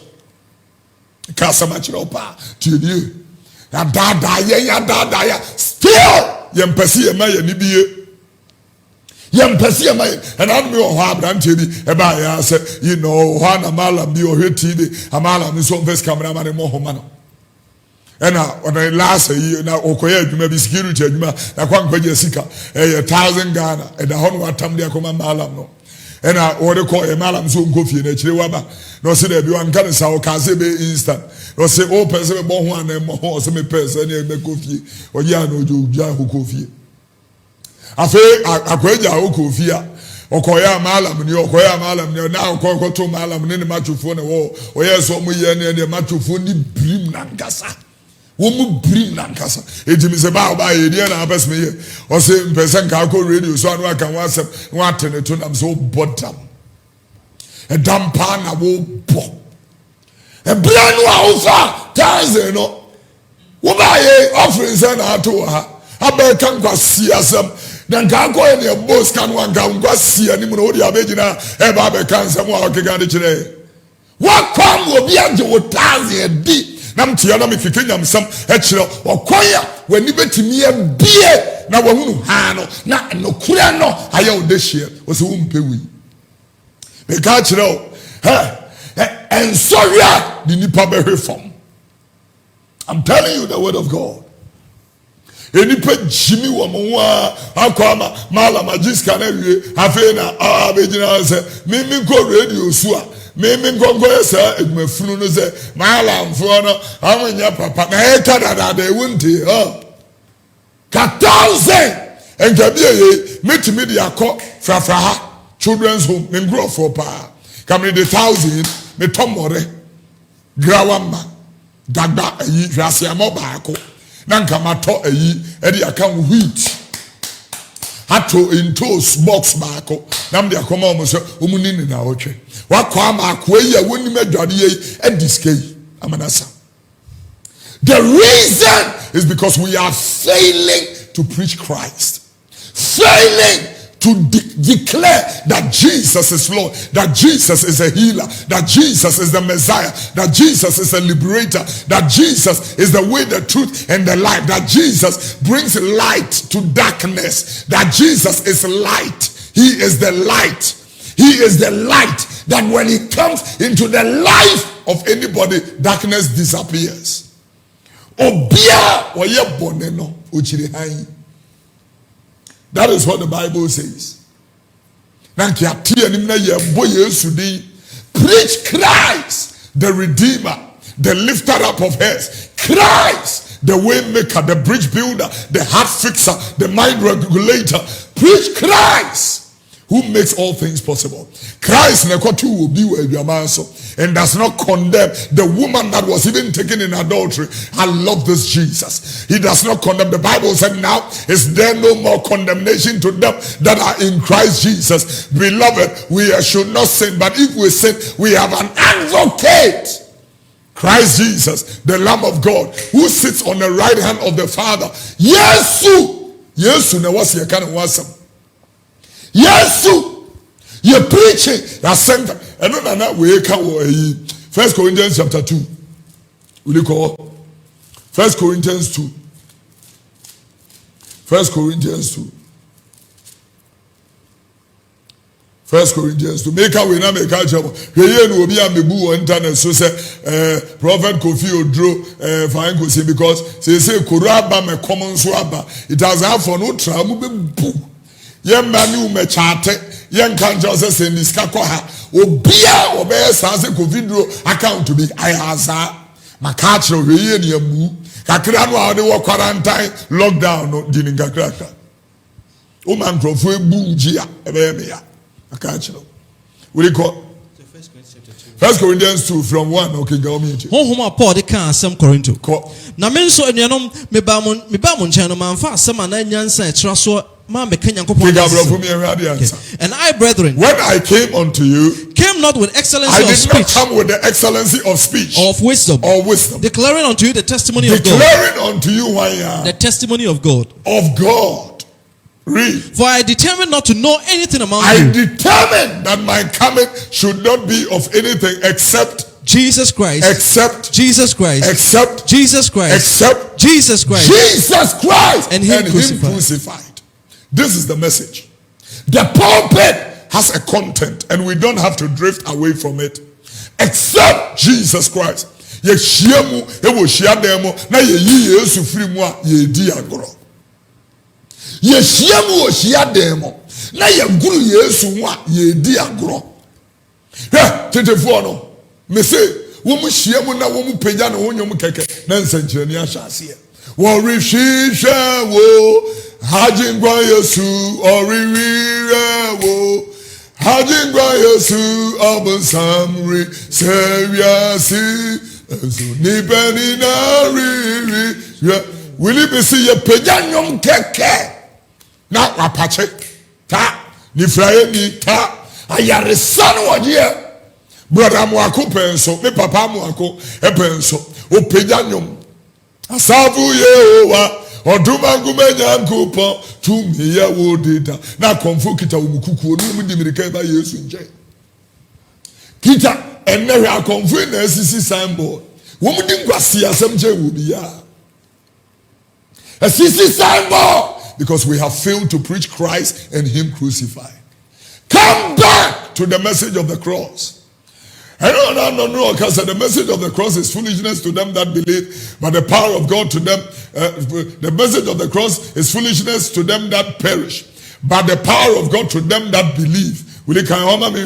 Kasamachiropa to you. Na dada still yempesi ema ye nibiye. Yempesi ema and I me o ha brantedi eba ya say hwana malam bi o hwetide amala mi so first camera man mo homa no. And when I last year na okoye adwuma bi security adwuma na kwankwaje sika 1000 Ghana and the hon watam de akoma malam no. And what they call a malam so Kofi na chire waba no say there be one kan sa o kaze be instant no say o person be bon ho an mo ho so me person na me Kofi o ya no jo Kofi afa akwaja o Kofi a okoya malam ni na okoko to malam ni matufo na wo o yeso mo ye ne matufo ni brim na ngasa wo mu brim na nkasa ejimi se ba ye dia na abes me ye o se person ka ko radio so anu aka wasem no atene to nam so bodam e dampa na wo bo e bra no a wo fa taze no wo ba ye offering se na ato ha abe kan kwa siasem na nka ko ye ne boss kan wa nka sia ni mu no odi abegina e ba be kan se mo a okega de kire wa kwam obi age wo taze di nam tia na mefike nyamsam ekire okoya wani betimi bie na wahunu ha no na nokura no aye odehie o se wo mpewi me ka kire o and sorry the nipa be reform. I'm telling you the word of God. Enipa jimi wo mo wa akwa mala magiska na wie afi na abegina se mi ko radio so a me gongo esa edumafunu no se mala mfo no amanya papa na e kada da wunti ka 1000 enjabie metimi de akọ frafra ha children's home me grow for pa come the 1000 me tomore grawamba dagba ayi hwase amoba akọ na nka mato ayi e de aka wheat ato into box baako nam de akoma omo so omunini na otwe wakwa ma akwa yi a woni madwade yi ediskei amanasa. The reason is because we are failing to preach Christ, failing to declare that Jesus is Lord, that Jesus is a healer, that Jesus is the Messiah, that Jesus is a liberator, that Jesus is the way, the truth, and the life, that Jesus brings light to darkness, that Jesus is light. He is the light. He is the light that when he comes into the life of anybody, darkness disappears. Obia oye boneno ochire han. That is what the Bible says. Preach Christ, the Redeemer, the lifter up of heads. Christ, the way maker, the bridge builder, the heart fixer, the mind regulator. Preach Christ. who makes all things possible. Christ will be where you are so, and does not condemn the woman that was even taken in adultery. I love this Jesus. He does not condemn. The Bible said, now is there no more condemnation to them that are in Christ Jesus. Beloved, we should not sin, but if we sin, we have an advocate, Christ Jesus, the Lamb of God, who sits on the right hand of the Father. Yesu, now what's your kind of awesome? Yesu, you're preaching. That's something. I don't know we can. 1 Corinthians chapter 2. Will you call 1 Corinthians 2? 1 Corinthians 2. 1 Corinthians 2. Make a winner, make a job. Here will be a mebu on internet. So say, Prophet Kofi Oduro, fine Kosi, because they say Kuraba me common swaba. It has had for no trouble. Yen manu me chate, yen can't just say in this kakoha. Obia obey sans Kofi Oduro account to be ayaza. Makacho we ni mu. Kakra no ade wo quarantine lockdown no dininga kraka. O man profo ebu gia ebe me ya. Will you call 1 Corinthians 2 from 1? Okay, go me. Paul the can some Corinto. Na men so enuanom me ba mon nchen no man fa asem ana nyansa etira so ma me kanya nkopon. And I, brethren, when I came unto you, came not with excellency of speech. I did not come with the excellency of speech or of wisdom, declaring unto you the testimony of God. Declaring unto you the testimony of God. Of God. Read. For I determined not to know anything among you. I determined that my coming should not be of anything except Jesus Christ. Except Jesus Christ. Except Jesus Christ. Except Jesus Christ. Jesus Christ and him crucified. This is the message. The pulpit has a content, and we don't have to drift away from it. Except Jesus Christ. Yeshiemu ewo shiademo na yeyi Yesu free mu a yedi agoro. Yeshiemu oshiademo na yeguru Yesu mu a yedi agoro. Tetefo no me say wo mu shiemu na wo mu pagya na wo nyom keke na nsankyerani ahyase. Wo rehwehwe wo hajingwa Yesu oririwe wo hajingwa Yesu obensamri seriasi nipeni na riri. Will you be see your pejanyom keke na wapache ta ni fraye ni ta ayaresano wajie brother mwako penso me papa mwako penso o pejanyom asavu yewa oduma ngumenya nkupo tumi ya wodita na konfo kita umukuku onu mu dimirika ba Yesu nje kita enwe akonfo na asisi signboard wo mu di ngwase asem je wo biya asisi signboard because we have failed to preach Christ and him crucified. Come back to the message of the cross. No, because the message of the cross is foolishness to them that believe, but the power of God to them, the message of the cross is foolishness to them that perish, but the power of God to them that believe. Will you come home and hear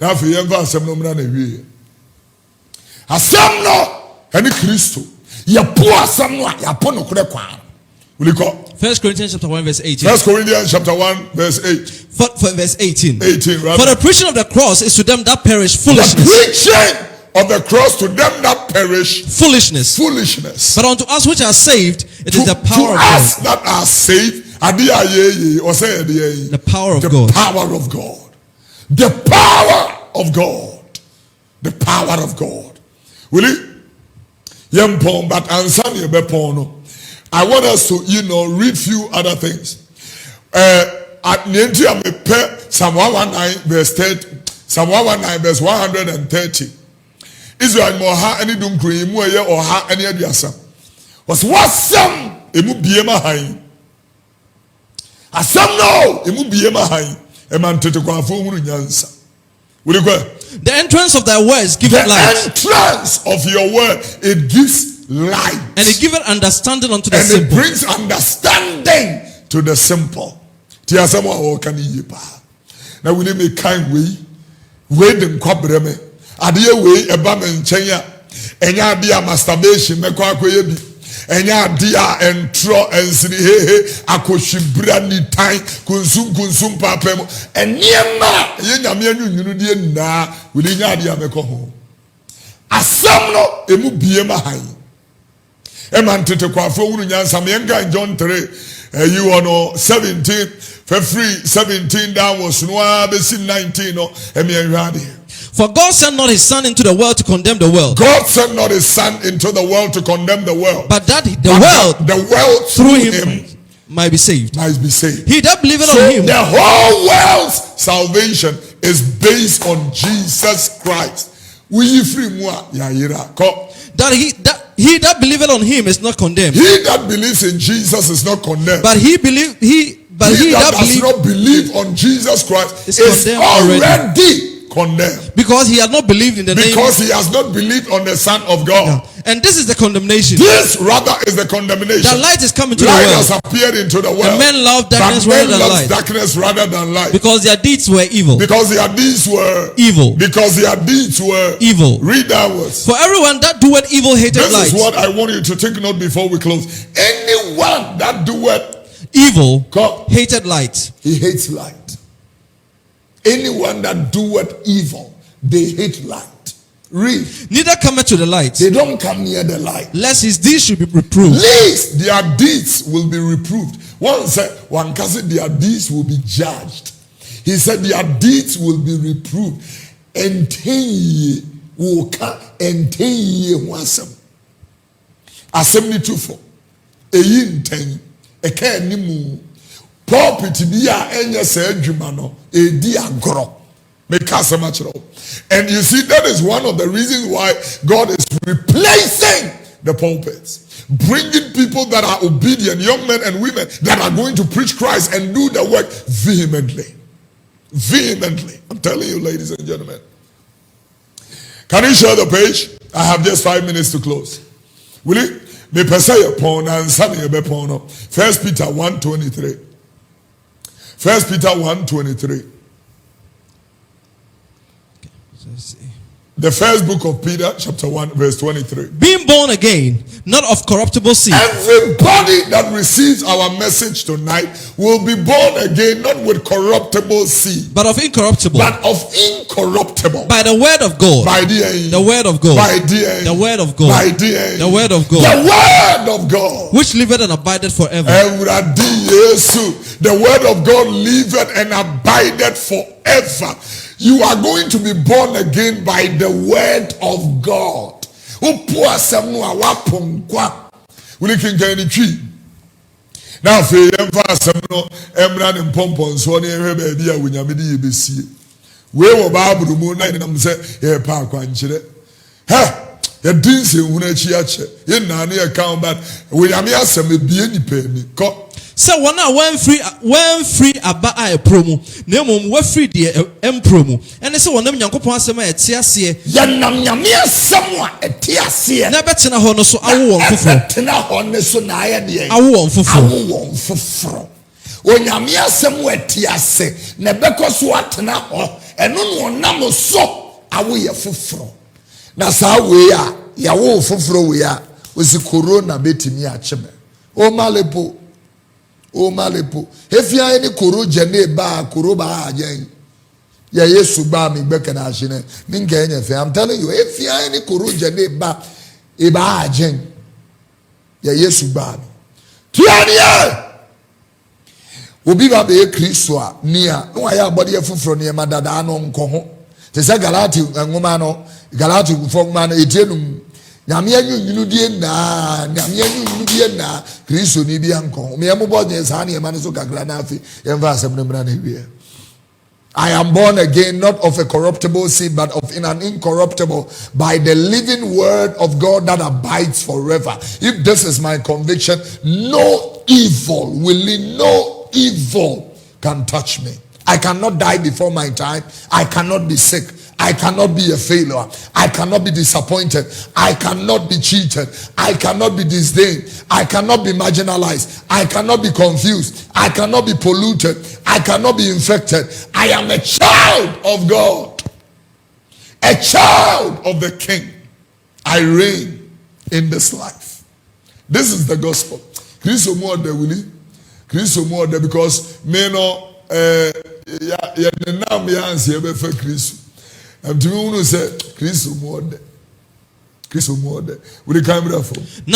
now for you asem no mra na wie. Asem no any Christo. Ya po asem no ya po no kure kwa. Will you call 1 Corinthians chapter 1 verse 18. 1 Corinthians chapter 1 verse 8. For verse 18. 18, right? For the preaching of the cross is to them that perish foolishness. The preaching of the cross to them that perish foolishness. Foolishness. But unto us which are saved, it is the power of God. To us that are saved, the power of God. The power of God. The power of God. The power of God. Will you? Yempon, but answer me bepono. I want us to, read few other things. At Nientia me pe Psalm 119 verse 30, Psalm 119 verse 130. Israel moha any dum krimu ye or ha any aduasa. Was wasam emu biema hain. Asam no emu biema hain. E man tete kwa fo huru nyansa. Will you go? The entrance of thy words give light. The entrance of your word, it gives light. And it giveth understanding unto the simple. And it brings understanding to the simple. Tiasamo awokani yipa. Now we make kind way them kwabreme. Adiye way eba me nchen ya. Enya dia masturbation mekwa akoye bi. Enya dia entro ensini hehe akoshibra ni tan kunsum papem eniema ye nyame anyunyunu die na wuli nya dia meko ho asam no emu bie ma han e man tete kwafo wunu nyansa me enga John 3 you ono 17 for free 17 downwards no abesi 19 no emi enwade. For God sent not his son into the world to condemn the world. God sent not his son into the world to condemn the world. But that the world through him might be saved. He that believeth on him. The whole world's salvation is based on Jesus Christ. That he that believeth on him is not condemned. He that believes in Jesus is not condemned. But he that does not believe on Jesus Christ is already condemned. Because he has not believed in the name. Because he has not believed on the Son of God. Yeah. And this is the condemnation. This rather is the condemnation. The light is coming to the world. world. Light has appeared into the world. And men love darkness rather than light. Darkness rather than light. Because their deeds were evil. Because their deeds were evil. Because their deeds were evil. Read downwards. For everyone that doeth evil hated light. This is what I want you to take note before we close. Anyone that doeth evil hated light. He hates light. Anyone that doeth evil, they hate light. Read. Neither cometh to the light. They don't come near the light. Lest his deeds should be reproved. Lest their deeds will be reproved. One said, one said their deeds will be judged. He said their deeds will be reproved. Entenye woka entenye wasem. Assembly 2:4. Eyi nten. Eka nimu. Pulpit biya enye se adwuma no edi agoro. And you see, that is one of the reasons why God is replacing the pulpits, bringing people that are obedient, young men and women that are going to preach Christ and do the work vehemently. I'm telling you, ladies and gentlemen. Can you share the page? I have just 5 minutes to close. Will you? 1 Peter 1:23. 1 Peter 1:23. The first book of Peter, chapter 1, verse 23. Being born again, not of corruptible seed. Everybody that receives our message tonight will be born again, not with corruptible seed, but of incorruptible. By the word of God. The word of God. The word of God. The word of God. The word of God. Which liveth and abideth forever. The word of God liveth and abideth forever. You are going to be born again by the word of God. Now, if you so one went free about a promo. Nemo we free the promo. And so one them Yankopon asem e tiasie. Yanam nyame asem a tiasie. Na betina ho no so awo won foforo. Betina ho ne so na aye de. Awo won foforo. Awo won foforo. Onyame asem we tiase. Na beko so atena ho. Eno no nam so awo ye foforo. Na sa we a ya wo foforo we a osi corona betimi a chebe. O malepo. If you are any koro jene ba koro ba ajen. Ya Yesu ba mi gbeke na ashine. Ninge enye fe. I'm telling you, if you are any koro jene ba e ba ajen. Ya Yesu ba mi. Tianye. Obi ba be Kristo a nia. No aya abode ye fufuro ne madada ano nko ho. Te se Galati ngoma no, Galati fongma no etienum. Nyame anyunyunu die na Kristo ni bia nko me ambo nye sa na ema so kakra na afi emva asem no mra na wie. I am born again, not of a corruptible seed, but of in an incorruptible, by the living word of God that abides forever. If this is my conviction, no evil can touch me. I cannot die before my time. I cannot be sick. I cannot be a failure. I cannot be disappointed. I cannot be cheated. I cannot be disdained. I cannot be marginalized. I cannot be confused. I cannot be polluted. I cannot be infected. I am a child of God. A child of the King. I reign in this life. This is the gospel. Christ more the willy. Christ more the because me no ya nam ya anse be fa Christ. And to me say Christ more the. Now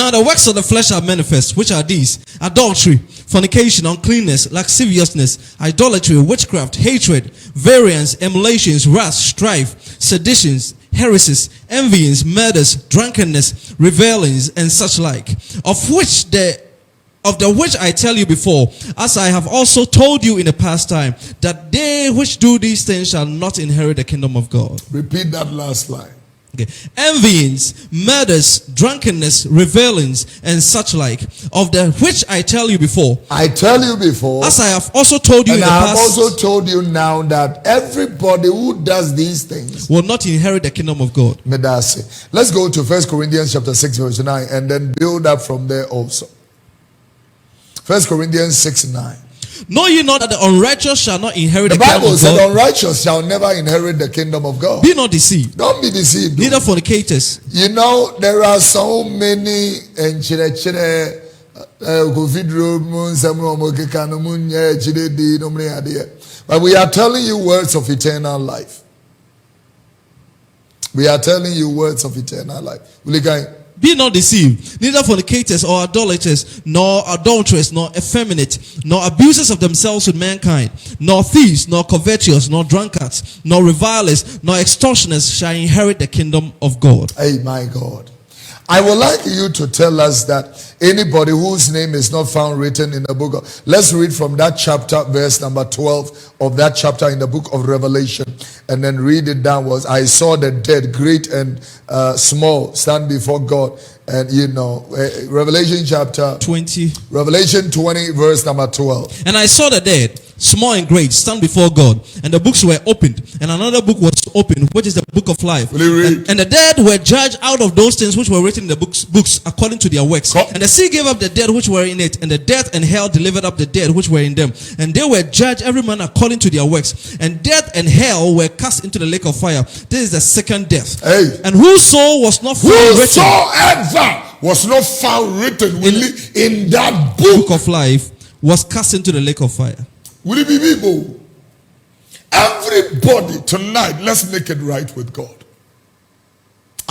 the works of the flesh are manifest, which are these: adultery, fornication, uncleanness, lasciviousness, idolatry, witchcraft, hatred, variance, emulations, wrath, strife, seditions, heresies, envyings, murders, drunkenness, revelings, and such like, of the which I tell you before, as I have also told you in the past time, that they which do these things shall not inherit the kingdom of God. Repeat that last line. Okay. Envyings, murders, drunkenness, revelings, and such like, of the which I tell you before. I tell you before. As I have also told you in the past. And I have also told you now that everybody who does these things will not inherit the kingdom of God. Medase. Let's go to 1 Corinthians chapter 6 verse 9 and then build up from there also. 1 Corinthians 6:9. Know ye not that the unrighteous shall not inherit the kingdom of God? The Bible said the unrighteous shall never inherit the kingdom of God. Be not deceived. Don't be deceived. Neither fornicators. You know, there are so many Kofi Oduro, but we are telling you words of eternal life. We are telling you words of eternal life. Be not deceived, neither fornicators or idolaters, nor adulterers, nor effeminate, nor abusers of themselves with mankind, nor thieves, nor covetous, nor drunkards, nor revilers, nor extortioners shall inherit the kingdom of God. Hey, my God. I would like you to tell us that anybody whose name is not found written in the book of, let's read from that chapter, verse number 12 of that chapter in the book of Revelation, and then read it downwards. I saw the dead, great and small, stand before God. And you know, Revelation chapter 20. Revelation 20, verse number 12. And I saw the dead, small and great, stand before God, and the books were opened, and another book was opened, which is the book of life. And the dead were judged out of those things which were written in the books according to their works. And the sea gave up the dead which were in it, and the death and hell delivered up the dead which were in them. And they were judged every man according to their works. And death and hell were cast into the lake of fire. This is the second death. Hey. And whose soul was not found written, was not found written in that book of life was cast into the lake of fire. Will it be people? Everybody tonight, let's make it right with God.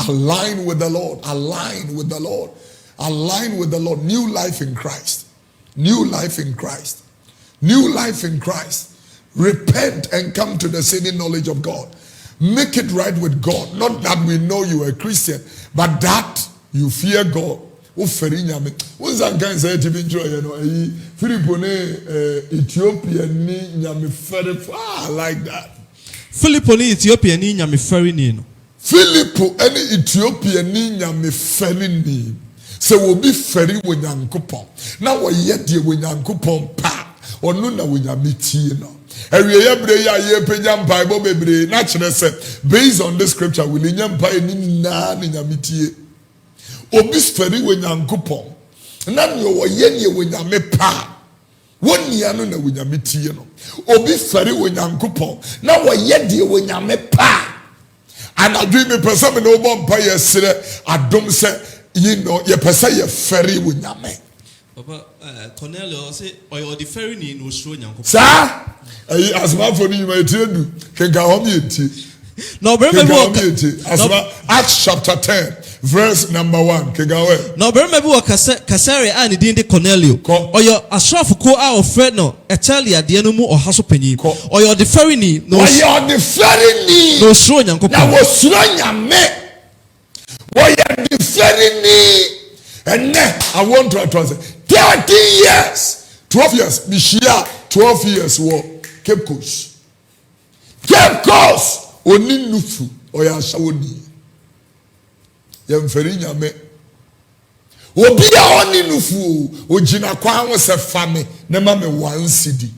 Align with the Lord. Align with the Lord. Align with the Lord. New life in Christ. New life in Christ. New life in Christ. Repent and come to the saving knowledge of God. Make it right with God. Not that we know you are a Christian, but that you fear God. What's that guy say to be Ethiopia ni nyame fere like that. Philippo ni Ethiopia ni nyame fere ni no. Philippo any Ethiopia ni nyame fere ni. Se wo bi fere wo Nyankopon. Na wo ye de wo Nyankopon pa. Onu na wo nyame tie no. Ewie ye bre ya ye penya mpa bo bebre na kire se based on this scripture we nyampa ni na nyame tie. Obi fere wo Nyankopon. Na wo ye ne wo nyame pa. Wonia no na wonyame tie no obi fere wonyankopon na woye de wonyame pa anadwi me pesa me no bompa yesere adom se you know ye pesa ye fere wonyame papa Cornelio say oyo de fere ni no suro nyankopon sa ayi asma for ni ma etie kenka hom yeti no remember Acts chapter 10 verse number 1 kegawe no remember bi wo kasere ani din de Cornelio oyo asrafo ko a ofred no Italia de no mu ohaso panyi oyo de fere ni no oyo de fere ni no suro nyankopon na wo suro nyame oyo de fere ni and I want to say 30 years 12 years bishia 12 years wo Cape Coast oni nufu oya shawoni yemferi nyame obi a oni nufu ogina kwa ho se fame na ma me 1 cedi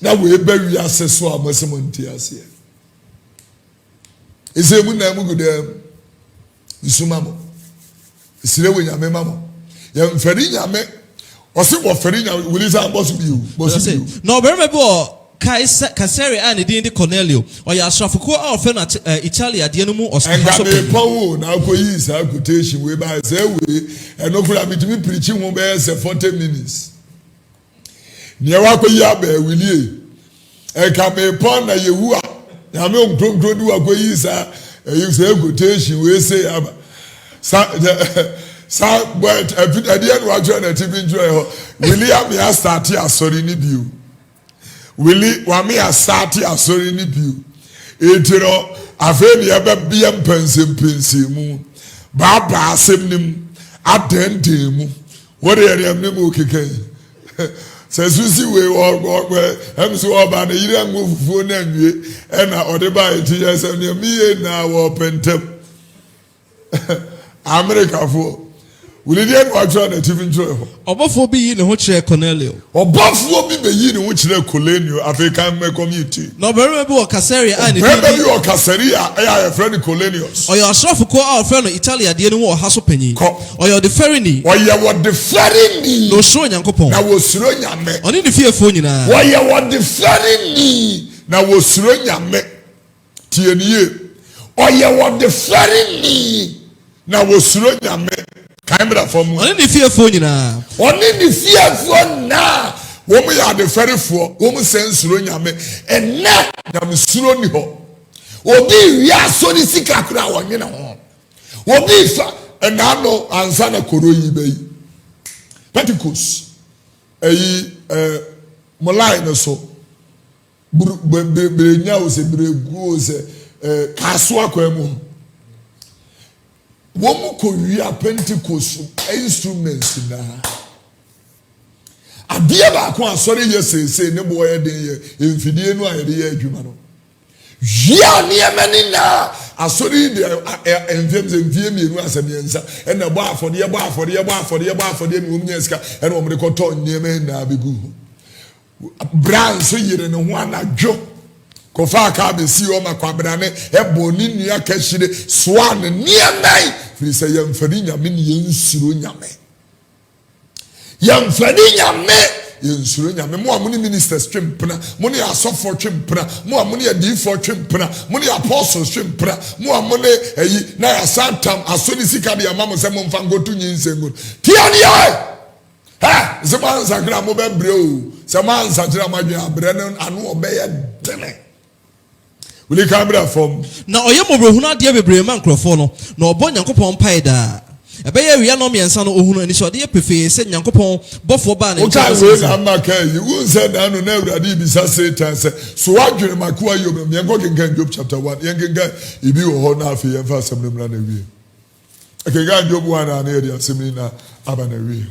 na we be wi aseso amosemo ntiase ezemu na mu gudem isumamo isire we nyame mamo yemferi nyame osi wo feri nyame we lisa bosu bi o no remember Caesarea and the Cornelio or Yasrafuko or Fena Italia Dianumu or Power now go use our quotation way by say way and no for me to be preaching 40 minutes. Near Wako Yabe will ye and come upon a Yehua. Yamon Grum do a go use a quotation we say but I didn't watch on a TV enjoy. William ya start here sorry ni view. Willie wame ya start here sorry ni view. Etiro afeni ya be am pensem mu. Baba asem nim adende mu. What area am nemu keke. Se susi we em so oba na yire ngufufu na nwie e na odeba eti yesem ne miye na wo pentem. America for we didn't watch on the TV enjoy. Obafo bi yi ne ho kire Cornelio. Obafo bi be yi ne ho kire Cornelio African community. No berema bi o Caesarea and the berema bi o Caesarea ya friend Cornelius. Oyo asrafo ko a friend Italia de no wo haso panyi. Oyo the ferini. Oyo what the ferini. No so nyankopon. Na wo suro nyame. Oni the fearful nyina. Oyo what the ferini. Na wo suro nyame. Tie niye. Oyo what the ferini. Na wo suro nyame. Camera for me. Oni the fearful nyina. Oni the fearful na. Wo me ya the fearful. Wo me sense suro nyame. Ena nyame suro ni ho. Obi ya so ni sika kura wonye na ho. Obi fa ena no ansa na koro yi be yi. Pentecost. Molai no so. Nya o se bregu o se kaso akwa mu. Womu korea Pentecost instruments na adia ba ko asori yesese ne boye den ye mfidie no ayede ye adwuma no ya ne emani na asori de mfie mienu asemiensa ena bo afode mi omnya sika ena omre koto nieme na begu brand so yire ne ho anadwo Kofa ka be si o makwabra ne ebo ni nua kashire swan niamai fi se yamfani nyame ne yensuro nyame mo amuni ministers twempna mo ne asofo twempna mo amuni adifo twempna mo ne apostles twempna mo amuni eyi na ya santam asoni sika be amamo se mo mfa ngotu nyinsengo tiani ai ha zaman zagra mo be breo zaman zagra madwe abre no anu obeye dene. Will you come back from now? Oye mobro na de bebre man krofo no na obo nyankopon pai da ebe ye wi anom yensa no ohunu ani so de pefe se nyankopon bofo ba na ncha we na maka you won say that no na urade bi sa Satan say so wadwene makoa yom me enko kenkan Job chapter 1 yenkenkan ibi wo ho na afi yenfa asem na na wi akenkan Job 1 na na ye asem na aba na wi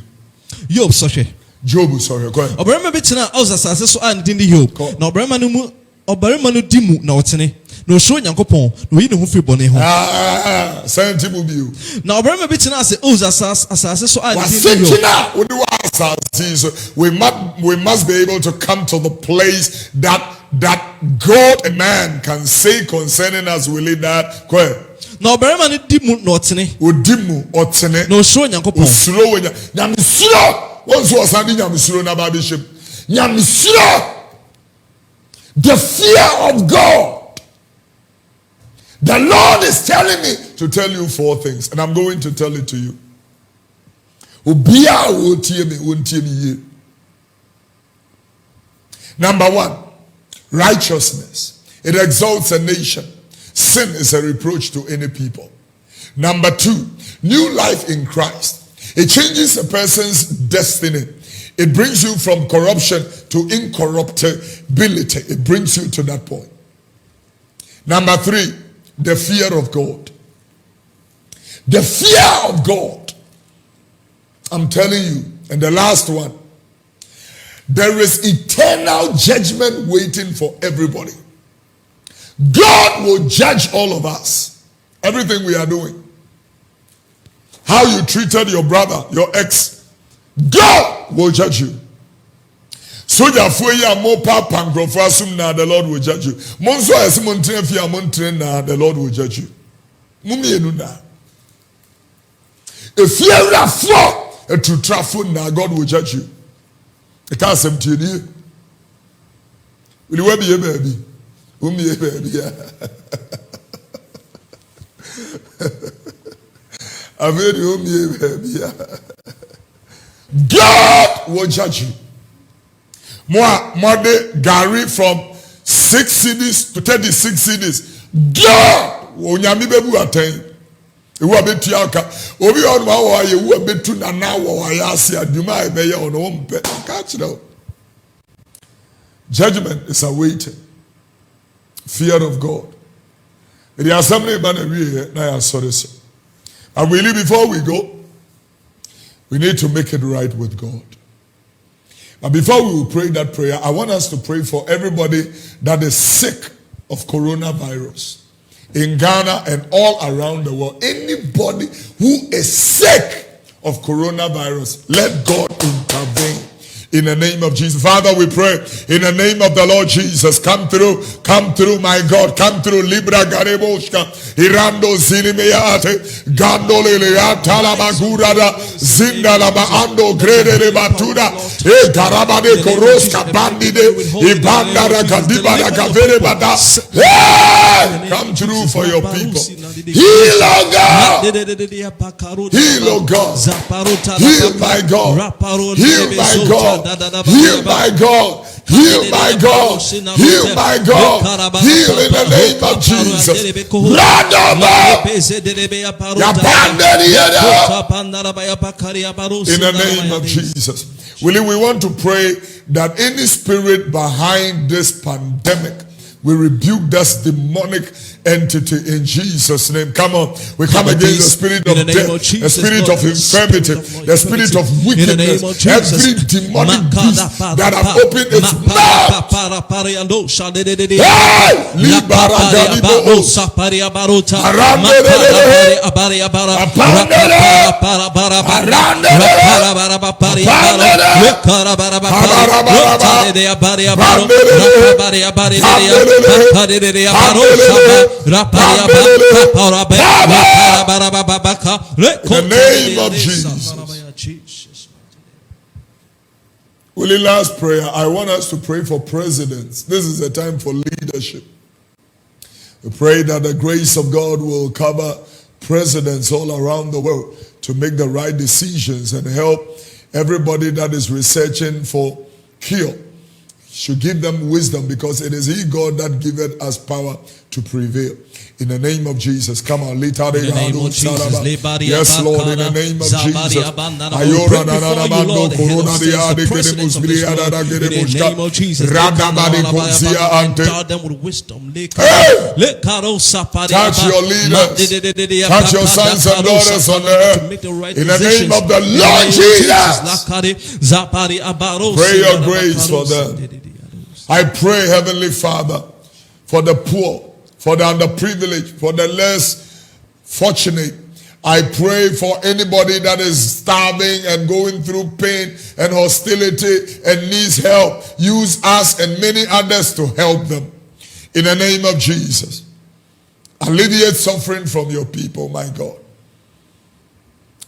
Job sohwe Job sorry ko obrema bi tena ausasase so an din Job na obrema no mu obarima no dimu na otene na osho nyankopon na oyi ne ho firi bone ho sentimu biu na obarima bi tena ase asase so an we must be able to come to the place that God and man can say concerning us will that na obarima no dimu na otene odimu otene na osho nyankopon osuro wonya nyamsuro wonso osande nyamsuro na ba bishop nyamsuro. The fear of God. The Lord is telling me to tell you 4 things, and I'm going to tell it to you. Number 1, righteousness. It exalts a nation. Sin is a reproach to any people. Number 2, new life in Christ. It changes a person's destiny. It brings you from corruption to incorruptibility. It brings you to that point. Number 3, the fear of God. The fear of God. I'm telling you. And the last one. There is eternal judgment waiting for everybody. God will judge all of us. Everything we are doing. How you treated your brother, your ex. God will judge you. Soja fuya mo papa nkrofo asum na the Lord will judge you. Monso esimon train fi amon train na the Lord will judge you. Mumienu na. If you are for to trafo na God will judge you. E ka asem tie ni. Will you be a baby? Me a baby. I've heard you me a baby. God will judge you. More Gary from 6 cities to 36 cities. God will nyami bebu attain. Ewu abetu aka. Obi on ma wa ye wu abetu na na wa ya ase aduma e be ye on o mpe. Catch it out. Judgment is awaiting. Fear of God. The assembly banner we na ya sorry so. And really before we go, we need to make it right with God. But before we will pray that prayer, I want us to pray for everybody that is sick of coronavirus in Ghana and all around the world. Anybody who is sick of coronavirus, let God intervene. In the name of Jesus. Father, we pray in the name of the Lord Jesus. Come through, my God. Come through. Libra Gareboshka. Irando Zilimeate. Gandole Talabagurada. Zindalaba Ando Grede Batuda. E Garabade Koroska Bandide. Ibandara Kadibada Kavere Bada. Come through for your people. Heal, oh God. Heal, oh God. Heal, my God. Heal, my God. Heal my God, heal my God, heal my God, heal in the name of Jesus. In the name of Jesus. We want to pray that any spirit behind this pandemic, we rebuke this demonic entity in Jesus' name. Come on. We come against the spirit of death, the spirit of infirmity, the spirit of wickedness, every demonic beast that have opened its mouth. In the name of Jesus. Will last prayer? I want us to pray for presidents. This is a time for leadership. We pray that the grace of God will cover presidents all around the world to make the right decisions and help everybody that is researching for cure. Should give them wisdom, because it is He, God, that giveth us power to prevail. In the name of Jesus. Come on. In the name of Jesus. Yes, Lord. In the name of Jesus. In the name of Jesus. Endow them with wisdom. Touch your leaders. Touch your sons and daughters on the earth. In the name of the Lord Jesus. Pray your grace for them. I pray, Heavenly Father, for the poor, for the underprivileged, for the less fortunate. I pray for anybody that is starving and going through pain and hostility and needs help. Use us and many others to help them. In the name of Jesus. Alleviate suffering from your people, my God.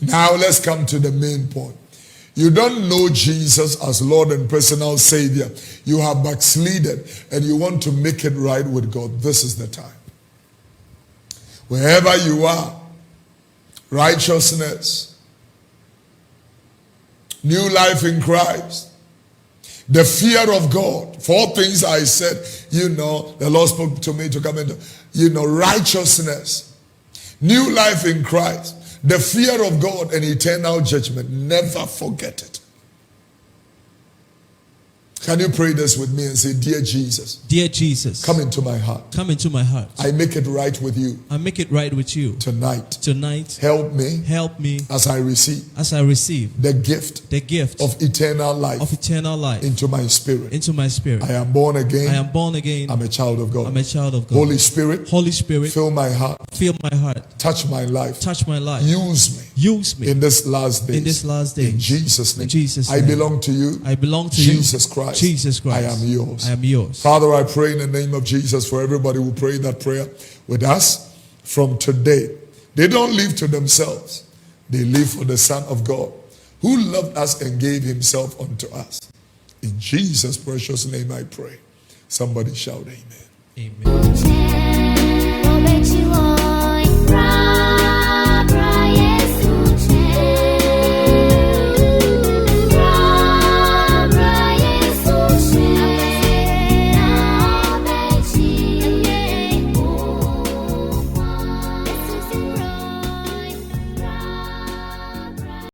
Now let's come to the main point. You don't know Jesus as Lord and personal Savior. You have backslided and you want to make it right with God. This is the time. Wherever you are, righteousness, new life in Christ, the fear of God. 4 things I said, the Lord spoke to me to come into, righteousness, new life in Christ, the fear of God and eternal judgment. Never forget it. Can you pray this with me and say, Dear Jesus. Dear Jesus. Come into my heart. Come into my heart. I make it right with you. I make it right with you. Tonight. Tonight. Help me. Help me. As I receive. As I receive. The gift. The gift. Of eternal life. Of eternal life. Into my spirit. Into my spirit. I am born again. I am born again. I'm a child of God. I'm a child of God. Holy Spirit. Holy Spirit. Fill my heart. Fill my heart. Touch my life. Touch my life. Use me. Use me. In this last day. In this last day. In Jesus' name. In Jesus' name. I belong to you. I belong to Jesus Christ. Jesus Christ. I am yours. I am yours. Father, I pray in the name of Jesus for everybody who prayed that prayer with us from today. They don't live to themselves. They live for the Son of God who loved us and gave himself unto us. In Jesus' precious name I pray. Somebody shout amen. Amen.